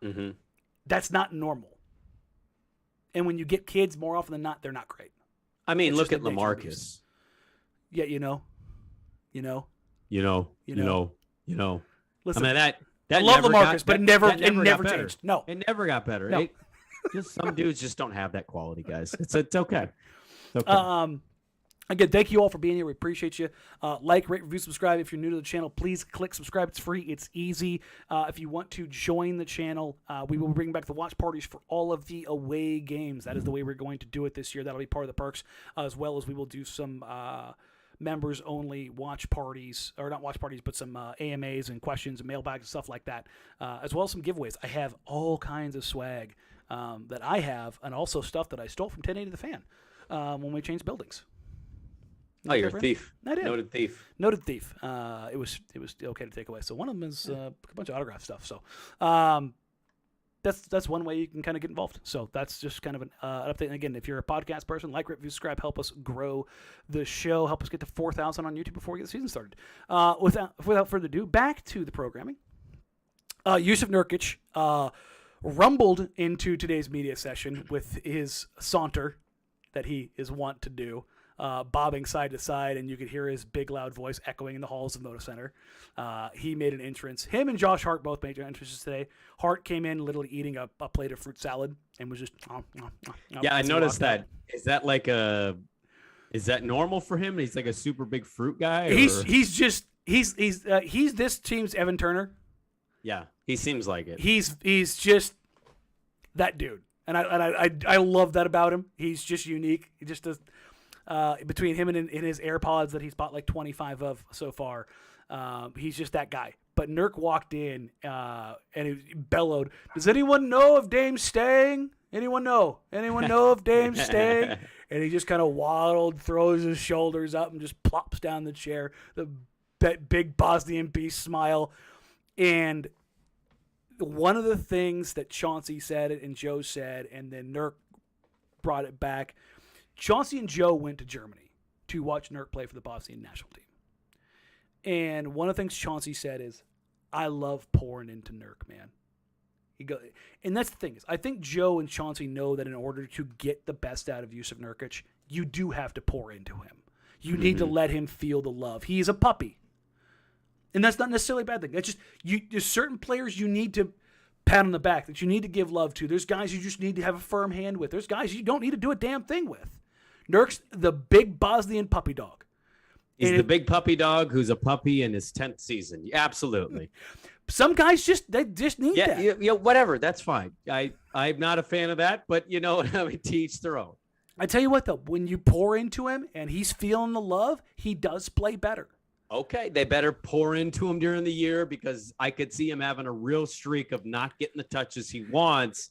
Mm-hmm. That's not normal. And when you get kids, more often than not, they're not great. Look at LaMarcus. Yeah, you know. Listen, that I love LaMarcus, but it never changed. No. It never got better. No. Just some dudes just don't have that quality, guys. It's okay. It's okay. Again, thank you all for being here. We appreciate you. Like, rate, review, subscribe. If you're new to the channel, please click subscribe. It's free. It's easy. If you want to join the channel, we will bring back the watch parties for all of the away games. That is the way we're going to do it this year. That'll be part of the perks, as well as we will do some members-only watch parties, or not watch parties, but some AMAs and questions and mailbags and stuff like that, as well as some giveaways. I have all kinds of swag that I have, and also stuff that I stole from 1080 The Fan when we changed buildings. Oh, you're a thief. I did. Noted thief. Noted thief. It was okay to take away. So one of them is a bunch of autograph stuff. So that's one way you can kind of get involved. So that's just kind of an update. And again, if you're a podcast person, like, review, subscribe, help us grow the show, help us get to 4,000 on YouTube before we get the season started. Without further ado, back to the programming. Yusuf Nurkic rumbled into today's media session with his saunter that he is wont to do. Bobbing side to side, and you could hear his big, loud voice echoing in the halls of Moda Center. He made an entrance. Him and Josh Hart both made entrances today. Hart came in literally eating a plate of fruit salad and was just. Yeah, I noticed that. Is that normal for him? He's like a super big fruit guy. He's this team's Evan Turner. Yeah, he seems like it. He's just that dude, and I love that about him. He's just unique. He just does. Between him and his AirPods that he's bought like 25 of so far, he's just that guy. But Nurk walked in and he bellowed, "Does anyone know if Dame's staying? Anyone know? Anyone know if Dame's staying?" And he just kind of waddled, throws his shoulders up, and just plops down the chair. That big Bosnian beast smile. And one of the things that Chauncey said and Joe said, and then Nurk brought it back. Chauncey and Joe went to Germany to watch Nurk play for the Bosnian national team. And one of the things Chauncey said is, "I love pouring into Nurk, man." And that's the thing is, I think Joe and Chauncey know that in order to get the best out of Yusuf Nurkic, you do have to pour into him. You need to let him feel the love. He is a puppy. And that's not necessarily a bad thing. That's just, there's certain players you need to pat on the back, that you need to give love to. There's guys you just need to have a firm hand with. There's guys you don't need to do a damn thing with. Nurk's the big Bosnian puppy dog. He's the big puppy dog who's a puppy in his 10th season. Absolutely. Some guys just need that. Yeah, whatever. That's fine. I'm not a fan of that, but you know, to each their own. I tell you what, though, when you pour into him and he's feeling the love, he does play better. Okay, they better pour into him during the year, because I could see him having a real streak of not getting the touches he wants.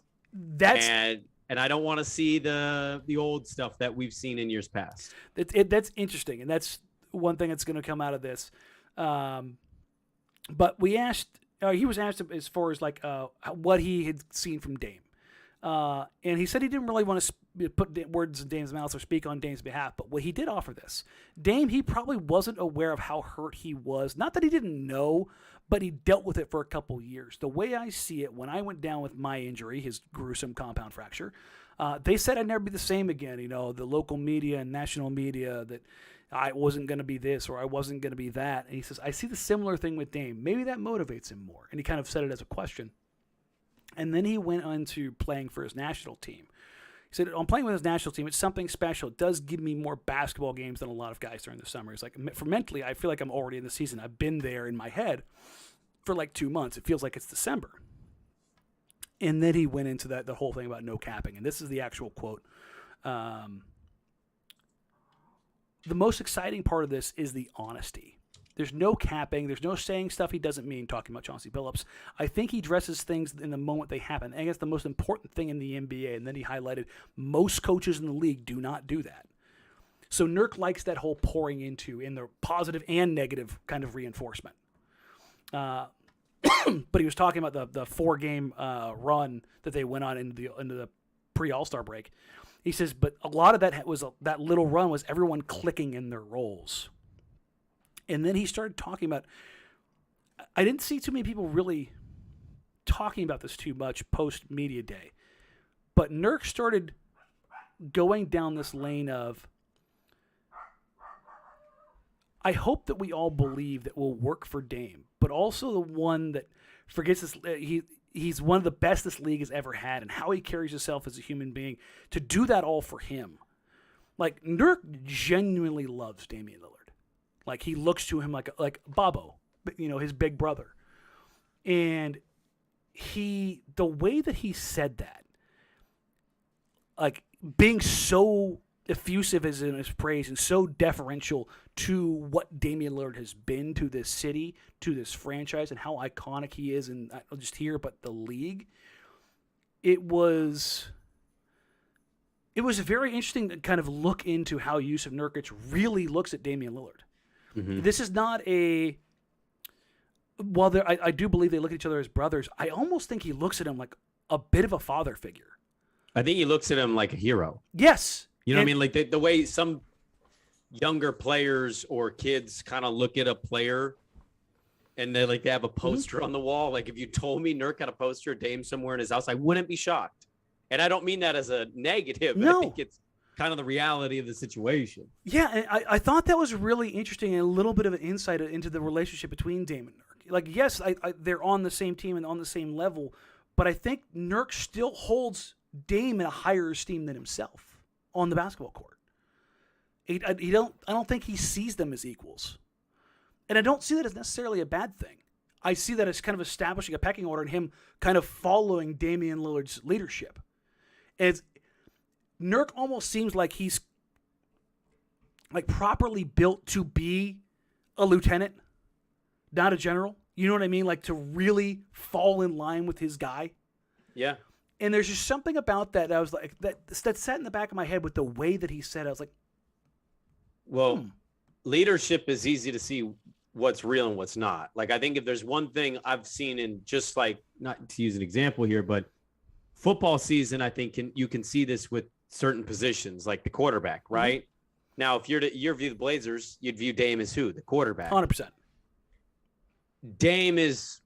And I don't want to see the old stuff that we've seen in years past. That's interesting, and that's one thing that's going to come out of this. But we asked, he was asked as far as like what he had seen from Dame. And he said he didn't really want to put words in Dame's mouth or speak on Dame's behalf, but he did offer this. Dame, he probably wasn't aware of how hurt he was. Not that he didn't know, but he dealt with it for a couple years. The way I see it, when I went down with my injury, his gruesome compound fracture, they said I'd never be the same again. The local media and national media, that I wasn't going to be this or I wasn't going to be that. And he says, I see the similar thing with Dame. Maybe that motivates him more. And he kind of said it as a question. And then he went on to playing for his national team. He said, I'm playing with his national team. It's something special. It does give me more basketball games than a lot of guys during the summer. He's like, for mentally, I feel like I'm already in the season. I've been there in my head for like 2 months. It feels like it's December. And then he went into the whole thing about no capping. And this is the actual quote. The most exciting part of this is the honesty. There's no capping. There's no saying stuff he doesn't mean, talking about Chauncey Billups. I think he addresses things in the moment they happen. I think it's the most important thing in the NBA. And then he highlighted most coaches in the league do not do that. So Nurk likes that whole pouring into in the positive and negative kind of reinforcement. But he was talking about the 4-game run that they went on into the pre-All-Star break. He says, but a lot of that little run was everyone clicking in their roles. And then he started talking about, I didn't see too many people really talking about this too much post-media day, but Nurk started going down this lane of, I hope that we all believe that will work for Dame, but also the one that forgets this, he's one of the best this league has ever had, and how he carries himself as a human being, to do that all for him. Like, Nurk genuinely loves Damian Lillard. Like, he looks to him like Bobo, his big brother. And the way that he said that, like, being so effusive as in his praise and so deferential to what Damian Lillard has been to this city, to this franchise, and how iconic he is, and not just here, but the league, it was a very interesting kind of look into how Yusuf Nurkic really looks at Damian Lillard. Mm-hmm. This is not while I do believe they look at each other as brothers, I almost think he looks at him like a bit of a father figure. I think he looks at him like a hero. Yes. You know what I mean? Like the way some younger players or kids kind of look at a player and they have a poster on the wall. Like, if you told me Nurk had a poster of Dame somewhere in his house, I wouldn't be shocked. And I don't mean that as a negative. No. I think it's kind of the reality of the situation. Yeah, and I thought that was really interesting and a little bit of an insight into the relationship between Dame and Nurk. Like, yes, they're on the same team and on the same level, but I think Nurk still holds Dame in a higher esteem than himself on the basketball court. I don't think he sees them as equals. And I don't see that as necessarily a bad thing. I see that as kind of establishing a pecking order and him kind of following Damian Lillard's leadership. And Nurk almost seems like he's like properly built to be a lieutenant, not a general. You know what I mean? Like, to really fall in line with his guy. Yeah. And there's just something about that I was like, that sat in the back of my head with the way that he said it. I was like, well, leadership is easy to see what's real and what's not. Like, I think if there's one thing I've seen in, just like, not to use an example here, but football season, I think you can see this with certain positions, like the quarterback, right? Mm-hmm. Now, if you're to view the Blazers, you'd view Dame as who? The quarterback. 100%. Dame is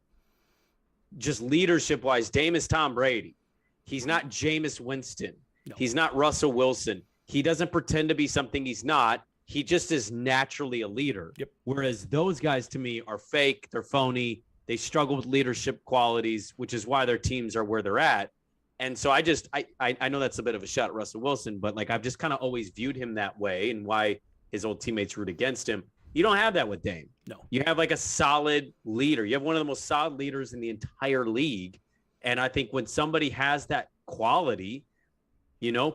just leadership-wise. Dame is Tom Brady. He's not Jameis Winston. No. He's not Russell Wilson. He doesn't pretend to be something he's not. He just is naturally a leader. Yep. Whereas those guys, to me, are fake. They're phony. They struggle with leadership qualities, which is why their teams are where they're at. And so I know that's a bit of a shot at Russell Wilson, but like, I've just kind of always viewed him that way, and why his old teammates root against him. You don't have that with Dame. No. You have like a solid leader. You have one of the most solid leaders in the entire league. And I think when somebody has that quality,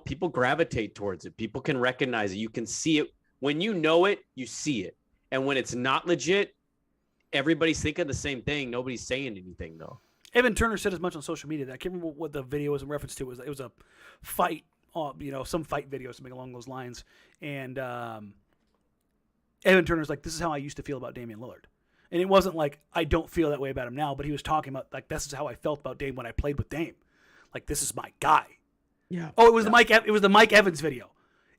people gravitate towards it. People can recognize it. You can see it. When you know it, you see it. And when it's not legit, everybody's thinking the same thing. Nobody's saying anything, though. Evan Turner said as much on social media that I can't remember what the video was in reference to. It was a fight, some fight video, something along those lines. And Evan Turner's like, this is how I used to feel about Damian Lillard. And it wasn't like, I don't feel that way about him now, but he was talking about, like, this is how I felt about Dame when I played with Dame. like this is my guy. Yeah. Oh, it was the Mike Evans video.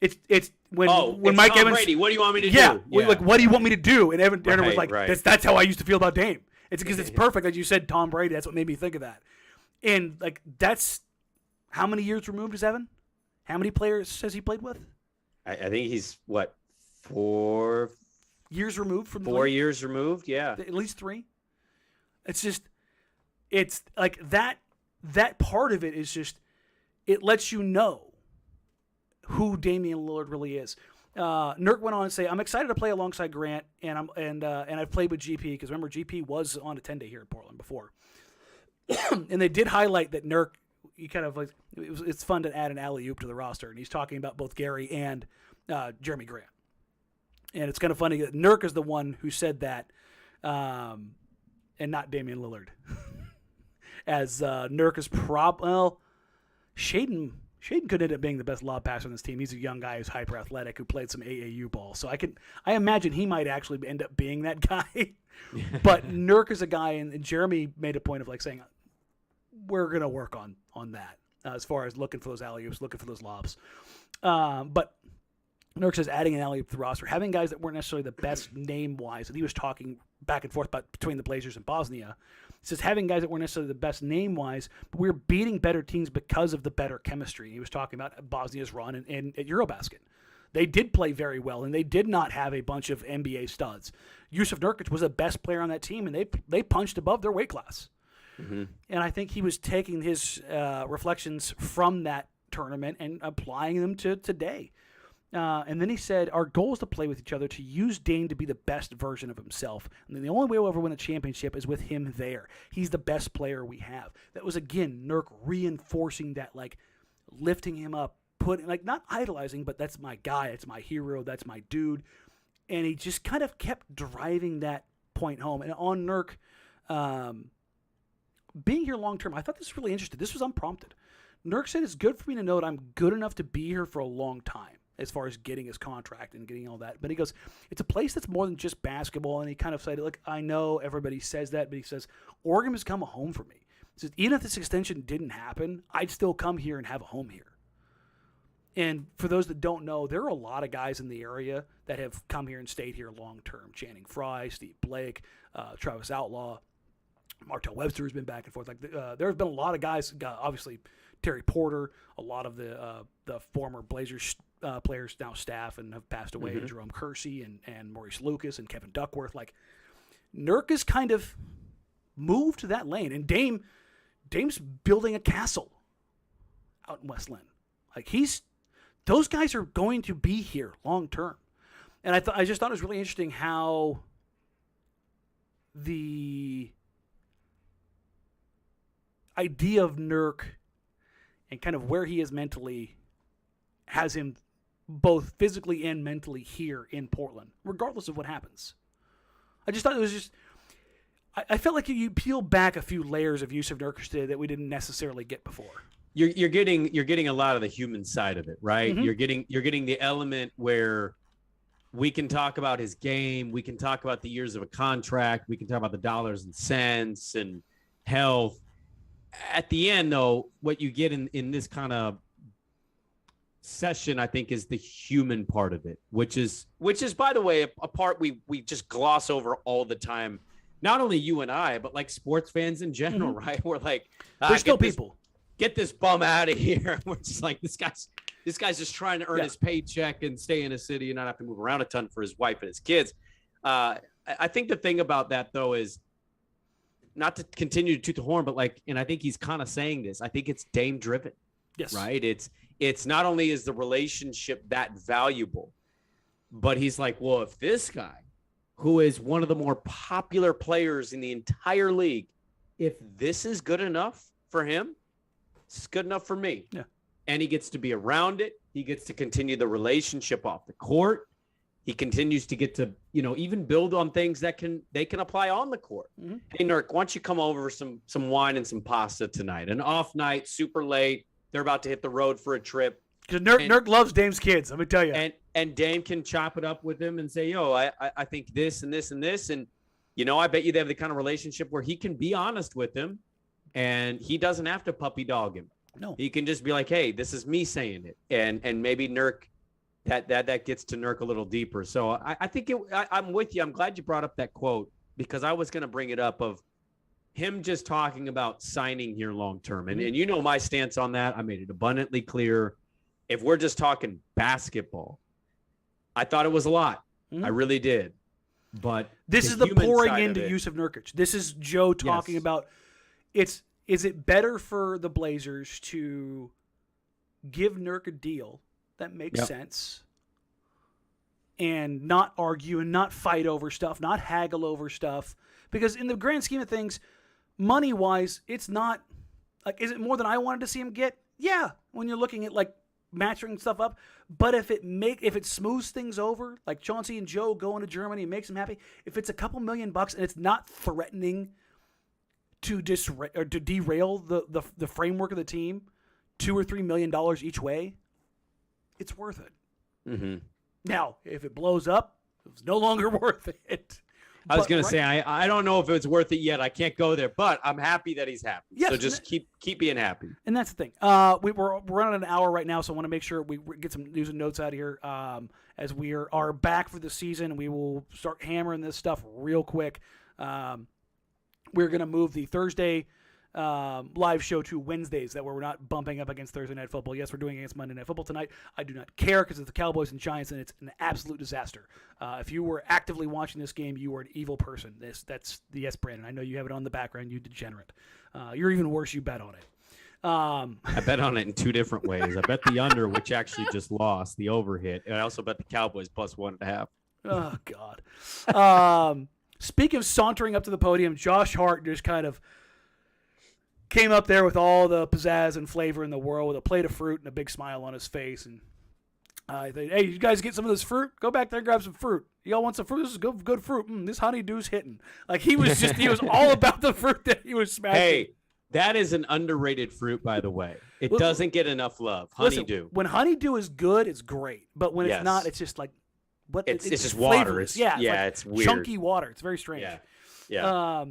It's when Mike Tom Evans. Brady, what do you want me to Yeah, do? like what do you want me to do? And Aaron was like, right. that's how I used to feel about Dame. It's because it's perfect, like you said, Tom Brady. That's what made me think of that. And like that's how many years removed is Evan? How many players has he played with? I think he's what 4 years removed from 4 years removed. Yeah, at least 3. It's like that part of it is just it lets you know who Damian Lillard really is. Nurk went on to say, "I'm excited to play alongside Grant, and I've played with GP because remember GP was on a 10-day here in Portland before, and they did highlight that Nurk. You kind of like it's fun to add an alley-oop to the roster, and he's talking about both Gary and Jeremy Grant, and it's kind of funny that Nurk is the one who said that, and not Damian Lillard, as Nurk is Shaden could end up being the best lob passer on this team. He's a young guy who's hyper athletic who played some AAU ball. So I imagine he might actually end up being that guy. But Nurk is a guy, and Jeremy made a point of like saying, we're going to work on that as far as looking for those alley-oops, looking for those lobs. But Nurk says adding an alley-oop to the roster, having guys that weren't necessarily the best name-wise, and he was talking back and forth between the Blazers and Bosnia. He says having guys that weren't necessarily the best name-wise, but we were beating better teams because of the better chemistry. He was talking about Bosnia's run at Eurobasket. They did play very well, and they did not have a bunch of NBA studs. Yusuf Nurkic was the best player on that team, and they punched above their weight class. Mm-hmm. And I think he was taking his reflections from that tournament and applying them to today. And then he said, our goal is to play with each other, to use Dame to be the best version of himself. And the only way we'll ever win a championship is with him there. He's the best player we have. That was, again, Nurk reinforcing that, like, lifting him up, like, not idolizing, but that's my guy, that's my hero, that's my dude. And he just kind of kept driving that point home. And on Nurk being here long-term, I thought this was really interesting. This was unprompted. Nurk said, it's good for me to know that I'm good enough to be here for a long time, as far as getting his contract and getting all that. But he goes, it's a place that's more than just basketball. And he kind of said, look, I know everybody says that, but he says, Oregon has become a home for me. He says, even if this extension didn't happen, I'd still come here and have a home here. And for those that don't know, there are a lot of guys in the area that have come here and stayed here long-term. Channing Frye, Steve Blake, Travis Outlaw, Martell Webster has been back and forth. Like there's been a lot of guys, obviously Terry Porter, a lot of the former Blazers players now staff and have passed away, mm-hmm. Jerome Kersey and Maurice Lucas and Kevin Duckworth. Like Nurk has kind of moved to that lane, and Dame's building a castle out in West Lynn. Like those guys are going to be here long term, and I just thought it was really interesting how the idea of Nurk and kind of where he is mentally has him both physically and mentally here in Portland, regardless of what happens. I just thought it was just, I felt like you peel back a few layers of Yusuf Nurkic today that we didn't necessarily get before. You're getting a lot of the human side of it, right? Mm-hmm. You're getting the element where we can talk about his game, we can talk about the years of a contract, we can talk about the dollars and cents and health. At the end, though, what you get in this kind of session, I think, is the human part of it, which is, by the way, a part we just gloss over all the time. Not only you and I, but like sports fans in general, mm-hmm. right? We're like, there's still people. Get this bum out of here. We're just like, this guy's just trying to earn his paycheck and stay in a city and not have to move around a ton for his wife and his kids. I think the thing about that, though, is not to continue to toot the horn, but like, and I think he's kind of saying this, I think it's Dame driven. Yes. Right. It's not only is the relationship that valuable, but he's like, well, if this guy, who is one of the more popular players in the entire league, if this is good enough for him, it's good enough for me. Yeah. And he gets to be around it. He gets to continue the relationship off the court. He continues to get to, even build on things that they can apply on the court. Mm-hmm. Hey, Nurk, why don't you come over some wine and some pasta tonight? An off night, super late. They're about to hit the road for a trip. Because Nurk loves Dame's kids, let me tell you. And Dame can chop it up with him and say, yo, I think this and this and this. And, I bet you they have the kind of relationship where he can be honest with him and he doesn't have to puppy dog him. No. He can just be like, hey, this is me saying it. And maybe Nurk, that gets to Nurk a little deeper. So I think I'm with you. I'm glad you brought up that quote, because I was going to bring it up of him just talking about signing here long-term. And you know my stance on that. I made it abundantly clear. If we're just talking basketball, I thought it was a lot. I really did. But this is the pouring into Yusuf Nurkic. This is Joe talking about is it better for the Blazers to give Nurk a deal that makes sense and not argue and not fight over stuff, not haggle over stuff? Because in the grand scheme of things, money-wise, it's not like, is it more than I wanted to see him get? Yeah, when you're looking at like matching stuff up. But if it smooths things over, like Chauncey and Joe going to Germany and makes them happy, if it's a couple $1 million and it's not threatening to derail the framework of the team, $2 or $3 million each way, it's worth it. Mm-hmm. Now, if it blows up, it's no longer worth it. I was going to say, I don't know if it's worth it yet. I can't go there, but I'm happy that he's happy. Yes, so just keep being happy. And that's the thing. We're running an hour right now, so I want to make sure we get some news and notes out of here as we are back for the season. We will start hammering this stuff real quick. We're going to move the Thursday live show to Wednesdays, that way we're not bumping up against Thursday Night Football. Yes, we're doing against Monday Night Football tonight. I do not care because it's the Cowboys and Giants, and it's an absolute disaster. If you were actively watching this game, you were an evil person. That's the yes, Brandon. I know you have it on the background, you degenerate. You're even worse, you bet on it. I bet on it in two different ways. I bet the under, which actually just lost, the over hit, and I also bet the Cowboys plus 1.5. Oh, God. Speaking of sauntering up to the podium, Josh Hart just kind of came up there with all the pizzazz and flavor in the world with a plate of fruit and a big smile on his face. And hey, you guys get some of this fruit? Go back there and grab some fruit. Y'all want some fruit? This is good fruit. This honeydew's hitting. Like he was all about the fruit that he was smashing. Hey, that is an underrated fruit, by the way. It doesn't get enough love. Honeydew. Listen, when honeydew is good, it's great. But when it's not, it's just like, what? It's just water. It's like it's weird. Chunky water. It's very strange. Yeah.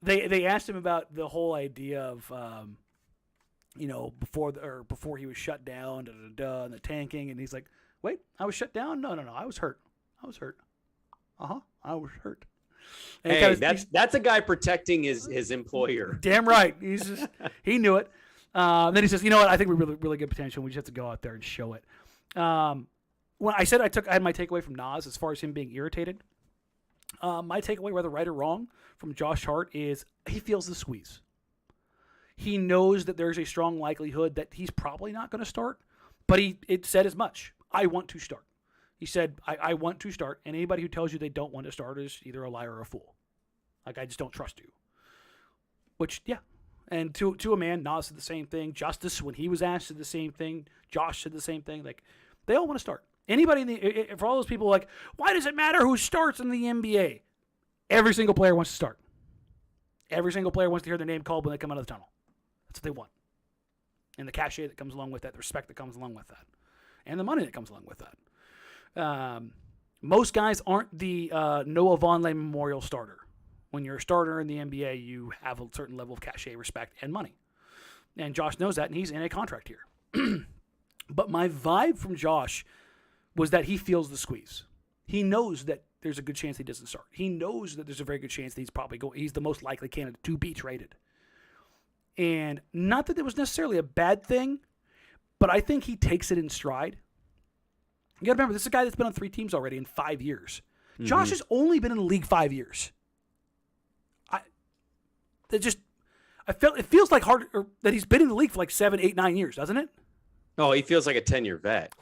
They asked him about the whole idea of, before he was shut down, and the tanking, and he's like, "Wait, I was shut down? No, I was hurt. I was hurt. I was hurt." And hey, that's a guy protecting his employer. Damn right. He knew it. Then he says, "You know what? I think we're really, really good potential. We just have to go out there and show it." When I said I had my takeaway from Nas as far as him being irritated. My takeaway, whether right or wrong, from Josh Hart is he feels the squeeze. He knows that there's a strong likelihood that he's probably not going to start, but it said as much. I want to start. He said, I want to start, and anybody who tells you they don't want to start is either a liar or a fool. Like, I just don't trust you. Which, yeah. And to a man, Nas said the same thing. Justice, when he was asked, said the same thing. Josh said the same thing. Like, they all want to start. Anybody for all those people like, why does it matter who starts in the NBA? Every single player wants to start. Every single player wants to hear their name called when they come out of the tunnel. That's what they want. And the cachet that comes along with that, the respect that comes along with that, and the money that comes along with that. Most guys aren't the Noah Vonleh Memorial starter. When you're a starter in the NBA, you have a certain level of cachet, respect, and money. And Josh knows that, and he's in a contract here. But my vibe from Josh was that he feels the squeeze. He knows that there's a good chance he doesn't start. He knows that there's a very good chance that he's the most likely candidate to be traded. And not that it was necessarily a bad thing, but I think he takes it in stride. You got to remember, this is a guy that's been on 3 teams already in 5 years. Mm-hmm. Josh has only been in the league 5 years. It feels like that he's been in the league for like 7, 8, 9 years, doesn't it? Oh, he feels like a 10-year vet.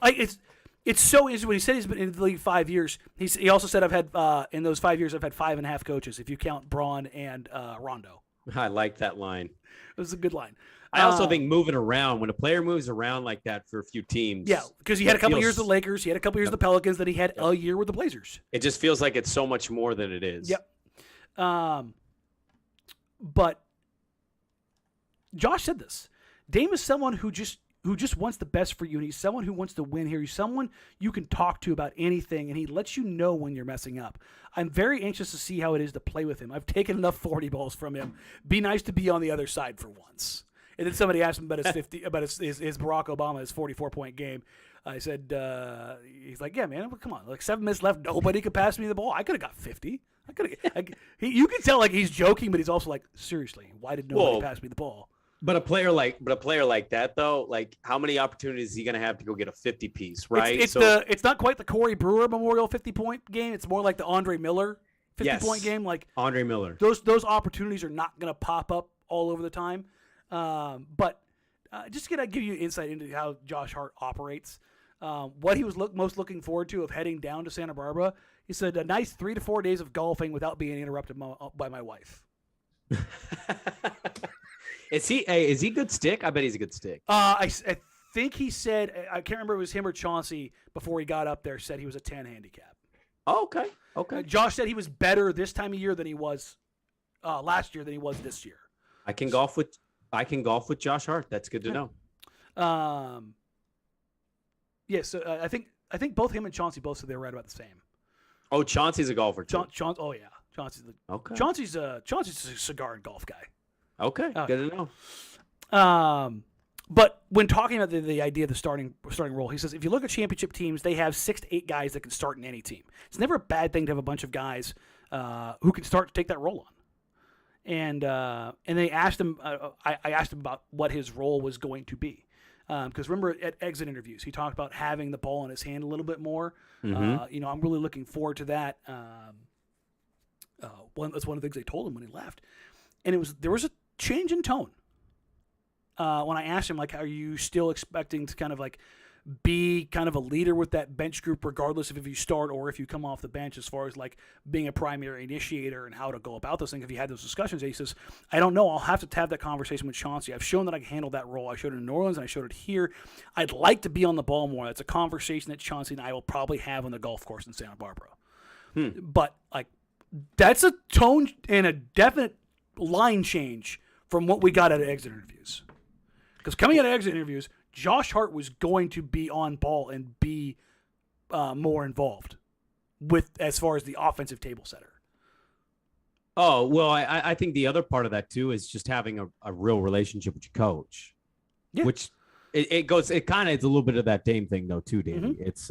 It's so easy. When he said he's been in the league 5 years, he also said I've had in those 5 years I've had 5.5 coaches if you count Braun and Rondo. I like that line. It was a good line. I also think moving around, when a player moves around like that for a few teams. Yeah, because he had a couple years with the Lakers, he had a couple years with the Pelicans, then he had a year with the Blazers. It just feels like it's so much more than it is. Yep. But Josh said this. Dame is someone who just wants the best for you, and he's someone who wants to win here. He's someone you can talk to about anything, and he lets you know when you're messing up. I'm very anxious to see how it is to play with him. I've taken enough 40 balls from him. Be nice to be on the other side for once. And then somebody asked him about his 50, about his Barack Obama, his 44-point game. I said, he's like, yeah, man, come on, like 7 minutes left, nobody could pass me the ball. I could have got 50. You can tell like he's joking, but he's also like, seriously, why did nobody pass me the ball? But a player like that though, like how many opportunities is he gonna have to go get a 50 piece, right? It's not quite the Corey Brewer Memorial 50-point game. It's more like the Andre Miller 50-point game. Like Andre Miller. Those opportunities are not gonna pop up all over the time. But just gonna give you insight into how Josh Hart operates. What he was most looking forward to of heading down to Santa Barbara. He said a nice 3 to 4 days of golfing without being interrupted by my wife. Is he good stick? I bet he's a good stick. I think he said, I can't remember if it was him or Chauncey before he got up there, said he was a 10 handicap. Oh, okay. Josh said he was better this time of year than he was last year than he was this year. I can golf with Josh Hart. That's good to know. So I think both him and Chauncey both said they were right about the same. Oh, Chauncey's a golfer too. Oh yeah, okay. Chauncey's a cigar and golf guy. Okay, good to know. But when talking about the idea of the starting role, he says if you look at championship teams, they have 6 to 8 guys that can start in any team. It's never a bad thing to have a bunch of guys who can start to take that role on. And they asked him. I asked him about what his role was going to be. Because remember at exit interviews, he talked about having the ball in his hand a little bit more. Mm-hmm. I'm really looking forward to that. That's one of the things they told him when he left. And there was a change in tone. When I asked him, like, are you still expecting to kind of like be kind of a leader with that bench group, regardless of if you start or if you come off the bench, as far as like being a primary initiator and how to go about this thing? If you had those discussions, he says, I don't know. I'll have to have that conversation with Chauncey. I've shown that I can handle that role. I showed it in New Orleans and I showed it here. I'd like to be on the ball more. That's a conversation that Chauncey and I will probably have on the golf course in Santa Barbara. But like, that's a tone and a definite line change from what we got out of exit interviews. Because coming out of exit interviews, Josh Hart was going to be on ball and be more involved with as far as the offensive table setter. Oh, well, I think the other part of that too is just having a real relationship with your coach. Yeah. Which it's a little bit of that Dame thing though too, Danny. Mm-hmm. It's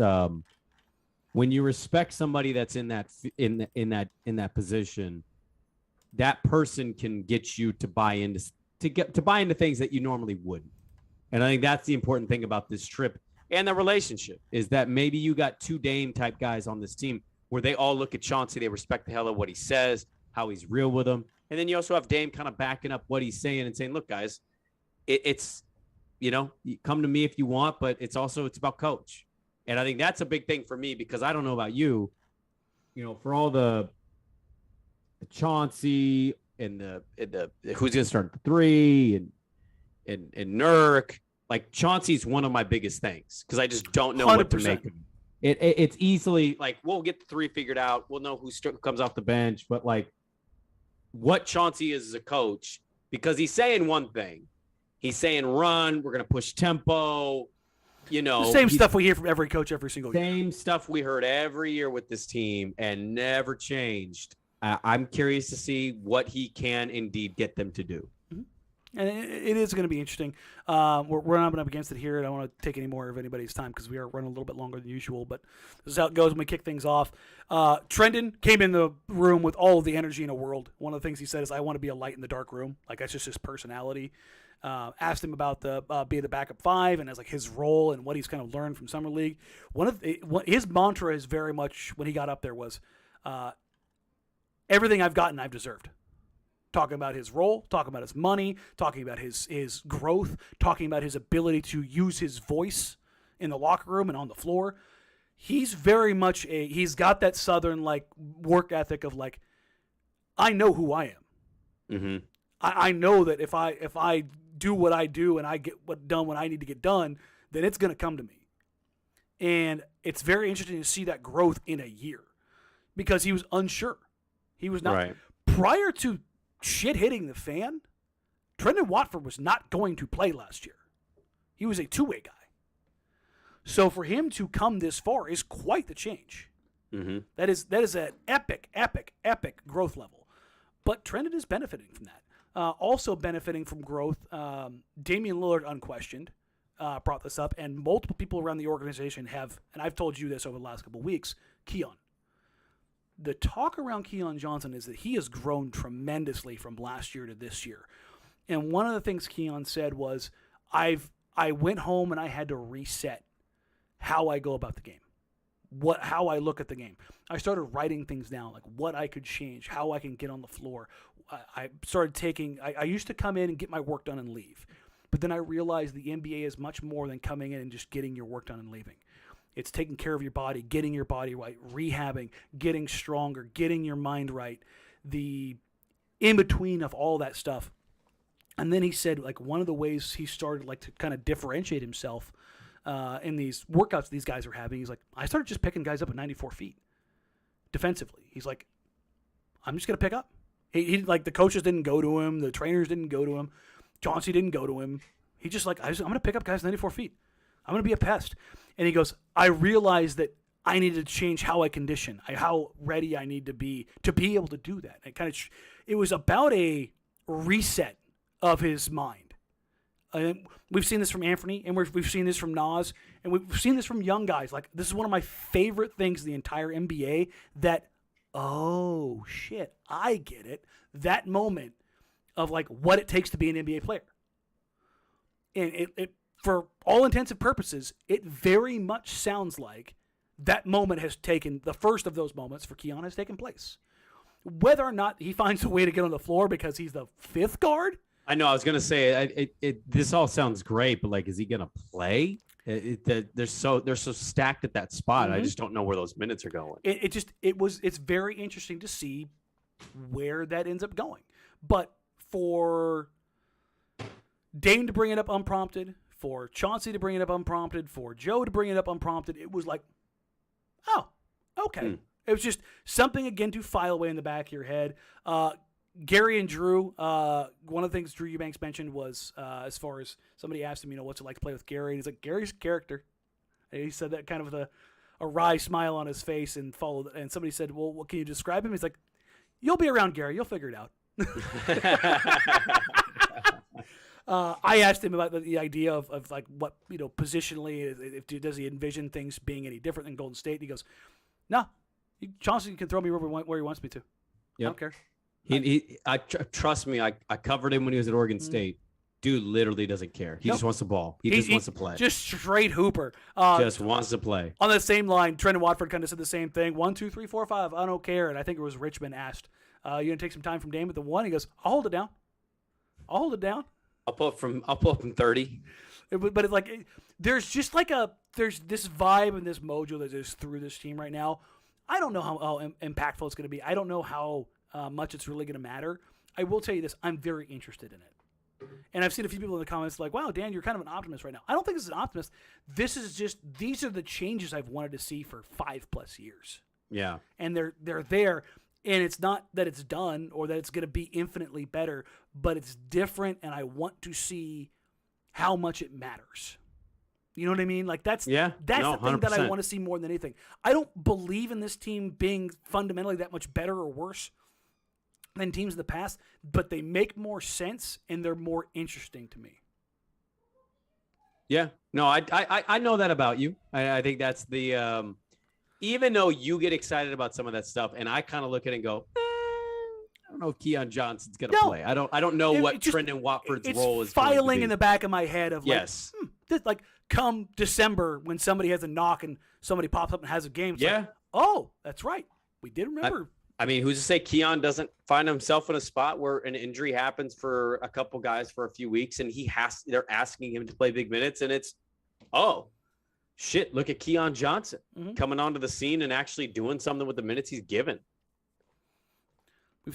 when you respect somebody that's in that position, that person can get you to buy into things that you normally wouldn't. And I think that's the important thing about this trip and the relationship is that maybe you got 2 Dame type guys on this team where they all look at Chauncey. They respect the hell of what he says, how he's real with them. And then you also have Dame kind of backing up what he's saying and saying, look, guys, it's, you come to me if you want, but it's about coach. And I think that's a big thing for me because I don't know about you, for all the Chauncey and the who's going to start at the 3 and Nurk, like Chauncey's one of my biggest things because I just don't know 100%. What to make of him. It's easily like we'll get the 3 figured out. We'll know who comes off the bench, but like what Chauncey is as a coach, because he's saying one thing, he's saying run, we're going to push tempo, the same stuff we hear from every coach every single year. Same stuff we heard every year with this team and never changed. I'm curious to see what he can indeed get them to do. And it is going to be interesting. We're running up against it here. I don't want to take any more of anybody's time because we are running a little bit longer than usual. But this is how it goes when we kick things off. Trendon came in the room with all of the energy in the world. One of the things he said is, I want to be a light in the dark room. Like, that's just his personality. Asked him about being the backup 5 and as like his role and what he's kind of learned from Summer League. His mantra is very much when he got up there was, everything I've gotten, I've deserved. Talking about his role, talking about his money, talking about his growth, talking about his ability to use his voice in the locker room and on the floor. He's very much he's got that Southern like work ethic of like, I know who I am. Mm-hmm. I know that if I do what I do and I get done when I need to get done, then it's going to come to me. And it's very interesting to see that growth in a year because he was unsure. He was not right. Prior to shit hitting the fan, Trendon Watford was not going to play last year. He was a 2-way guy. So for him to come this far is quite the change. Mm-hmm. That is an epic growth level. But Trendon is benefiting from that. Also benefiting from growth, Damian Lillard, unquestioned, brought this up, and multiple people around the organization have, and I've told you this over the last couple of weeks, Keon. The talk around Keon Johnson is that he has grown tremendously from last year to this year. And one of the things Keon said was, I went home and I had to reset how I go about the game, how I look at the game. I started writing things down, like what I could change, how I can get on the floor. I started taking, I used to come in and get my work done and leave. But then I realized the NBA is much more than coming in and just getting your work done and leaving. It's taking care of your body, getting your body right, rehabbing, getting stronger, getting your mind right, the in-between of all that stuff. And then he said, like, one of the ways he started, like, to kind of differentiate himself in these workouts these guys are having, he's like, I started just picking guys up at 94 feet defensively. He's like, I'm just going to pick up. He like, the coaches didn't go to him. The trainers didn't go to him. Chauncey didn't go to him. He just like, I'm going to pick up guys 94 feet. I'm going to be a pest. And he goes, I realized that I needed to change how I condition, how ready I need to be able to do that. It was about a reset of his mind. We've seen this from Anthony, and we've seen this from Nas, and we've seen this from young guys. Like, this is one of my favorite things in the entire NBA, that, oh, shit, I get it. That moment of, like, what it takes to be an NBA player. And it for all intents and purposes, it very much sounds like that moment has taken, the first of those moments for Keon has taken place. Whether or not he finds a way to get on the floor because he's the fifth guard. I know. I was gonna say this all sounds great, but like, is he gonna play? They're so stacked at that spot. Mm-hmm. I just don't know where those minutes are going. It's very interesting to see where that ends up going. But for Dame to bring it up unprompted, for Chauncey to bring it up unprompted, for Joe to bring it up unprompted, it was like, oh, okay. It was just something, again, to file away in the back of your head. Gary and Drew, one of the things Drew Eubanks mentioned was, as far as somebody asked him, what's it like to play with Gary? And he's like, Gary's a character. And he said that kind of with a wry smile on his face, and followed. And somebody said, well, what can you describe him? He's like, you'll be around Gary. You'll figure it out. I asked him about the idea of like, what, positionally, does he envision things being any different than Golden State? And he goes, no, Chauncey can throw me where he wants me to. Yep. I don't care. Trust me. I covered him when he was at Oregon State. Dude literally doesn't care. He just wants the ball. He just wants to play. Just straight hooper. Just wants to play. On the same line, Trendon Watford kind of said the same thing. 1, 2, 3, 4, 5. I don't care. And I think it was Richmond asked, you gonna take some time from Dame at the 1? He goes, I'll hold it down. I'll pull up from 30. But it's like, there's just like there's this vibe and this mojo that is through this team right now. I don't know how impactful it's going to be. I don't know how much it's really going to matter. I will tell you this. I'm very interested in it. And I've seen a few people in the comments like, wow, Dan, you're kind of an optimist right now. I don't think this is an optimist. These are the changes I've wanted to see for 5+ years. Yeah. And they're there. And it's not that it's done or that it's going to be infinitely better, but it's different, and I want to see how much it matters. You know what I mean? Like, that's the thing that I want to see more than anything. I don't believe in this team being fundamentally that much better or worse than teams in the past, but they make more sense and they're more interesting to me. Yeah. No, I know that about you. I think that's the even though you get excited about some of that stuff, and I kind of look at it and go, I don't know if Keon Johnson's gonna play. I don't know what Trendon Watford's role is. Filing in the back of my head of like, yes, like come December when somebody has a knock and somebody pops up and has a game. It's like, oh, that's right. We did remember. I mean, who's to say Keon doesn't find himself in a spot where an injury happens for a couple guys for a few weeks, and they're asking him to play big minutes, and it's, oh, shit, look at Keon Johnson coming onto the scene and actually doing something with the minutes he's given.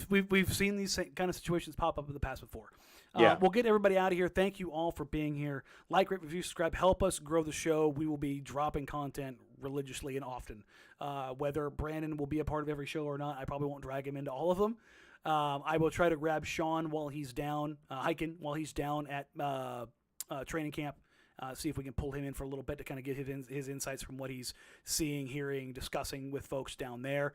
We've seen these kind of situations pop up in the past before. Yeah. We'll get everybody out of here. Thank you all for being here. Like, rate, review, subscribe. Help us grow the show. We will be dropping content religiously and often. Whether Brandon will be a part of every show or not, I probably won't drag him into all of them. I will try to grab Sean while he's down, hiking while he's down at training camp. see if we can pull him in for a little bit to kind of get his insights from what he's seeing, hearing, discussing with folks down there.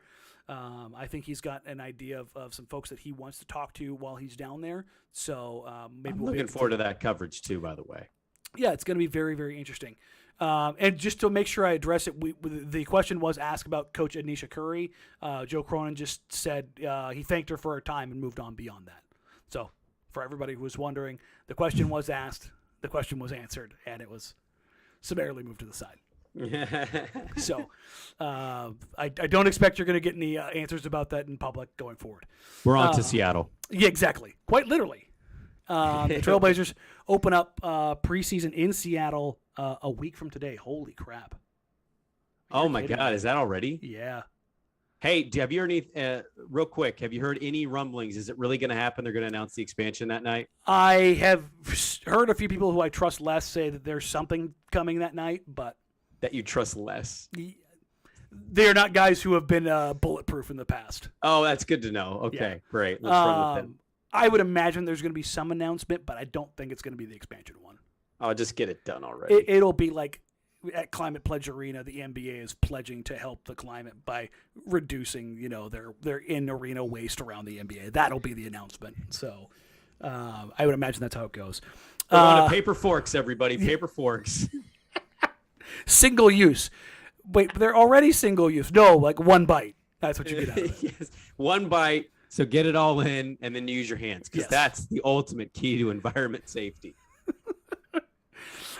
I think he's got an idea of some folks that he wants to talk to while he's down there. So maybe I'm looking forward to that coverage too, by the way. Yeah, it's going to be very, very interesting. And just to make sure I address it, the question was asked about Coach Anisha Curry. Joe Cronin just said he thanked her for her time and moved on beyond that. So for everybody who was wondering, the question was asked, the question was answered, and it was summarily moved to the side. So I don't expect you're going to get any answers about that in public going forward. We're on to Seattle. Yeah, exactly. Quite literally. The Trailblazers open up preseason in Seattle a week from today. Holy crap. Oh, my God. Is that already? Yeah. Hey, have you heard any, real quick, have you heard any rumblings? Is it really going to happen? They're going to announce the expansion that night? I have heard a few people who I trust less say that there's something coming that night, but. That you trust less? They're not guys who have been bulletproof in the past. Oh, that's good to know. Okay, yeah. Great. Let's run with them. I would imagine there's going to be some announcement, but I don't think it's going to be the expansion one. I'll just get it done already. It'll be like at Climate Pledge Arena, the NBA is pledging to help the climate by reducing, their in-arena waste around the NBA. That'll be the announcement. So I would imagine that's how it goes. We're on to paper forks, everybody. Paper forks. Single use. Wait, they're already single use. No, like one bite. That's what you get out of it. Yes, one bite. So get it all in and then use your hands because Yes. that's the ultimate key to environment safety.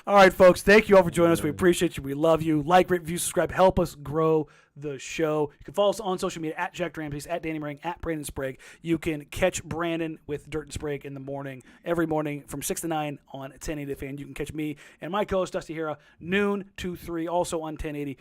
All right, folks. Thank you all for joining us. We appreciate you. We love you. Like, rate, review, subscribe. Help us grow the show. You can follow us on social media at Jack Ramsays, at Danny Marang, at Brandon Sprague. You can catch Brandon with Dirt and Sprague in the morning, every morning from 6 to 9 on 1080 The Fan. You can catch me and my co-host Dusty Hera noon to 3, also on 1080.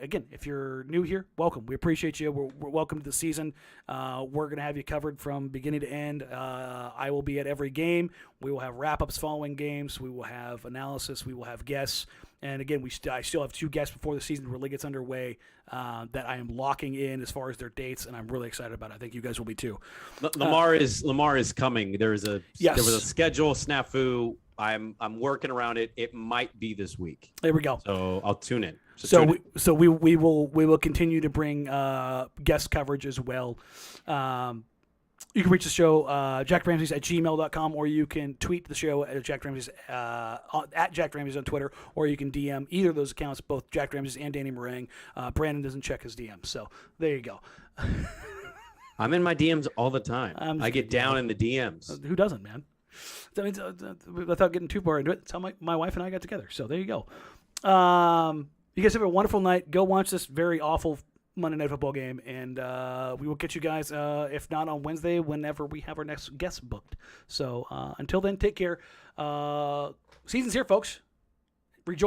Again, if you're new here, welcome. We appreciate you. We're welcome to the season. We're going to have you covered from beginning to end. I will be at every game. We will have wrap-ups following games. We will have analysis. We will have guests. And again, I still have 2 guests before the season really gets underway that I am locking in as far as their dates, and I'm really excited about it. I think you guys will be too. Lamar is coming. There was a schedule snafu. I'm working around it. It might be this week. There we go. So I'll tune in. We will continue to bring guest coverage as well. You can reach the show, jackramsays@gmail.com, or you can tweet the show at Jack Ramsays, at Jack Ramsays on Twitter, or you can DM either of those accounts, both Jack Ramsays and Danny Marang. Brandon doesn't check his DMs, so there you go. I'm in my DMs all the time. I get down in the DMs. Who doesn't, man? I mean, without getting too far into it, that's how my wife and I got together, so there you go. You guys have a wonderful night. Go watch this very awful Monday Night Football game, and we will catch you guys, if not on Wednesday, whenever we have our next guest booked. So until then, take care. Season's here, folks. Rejoice.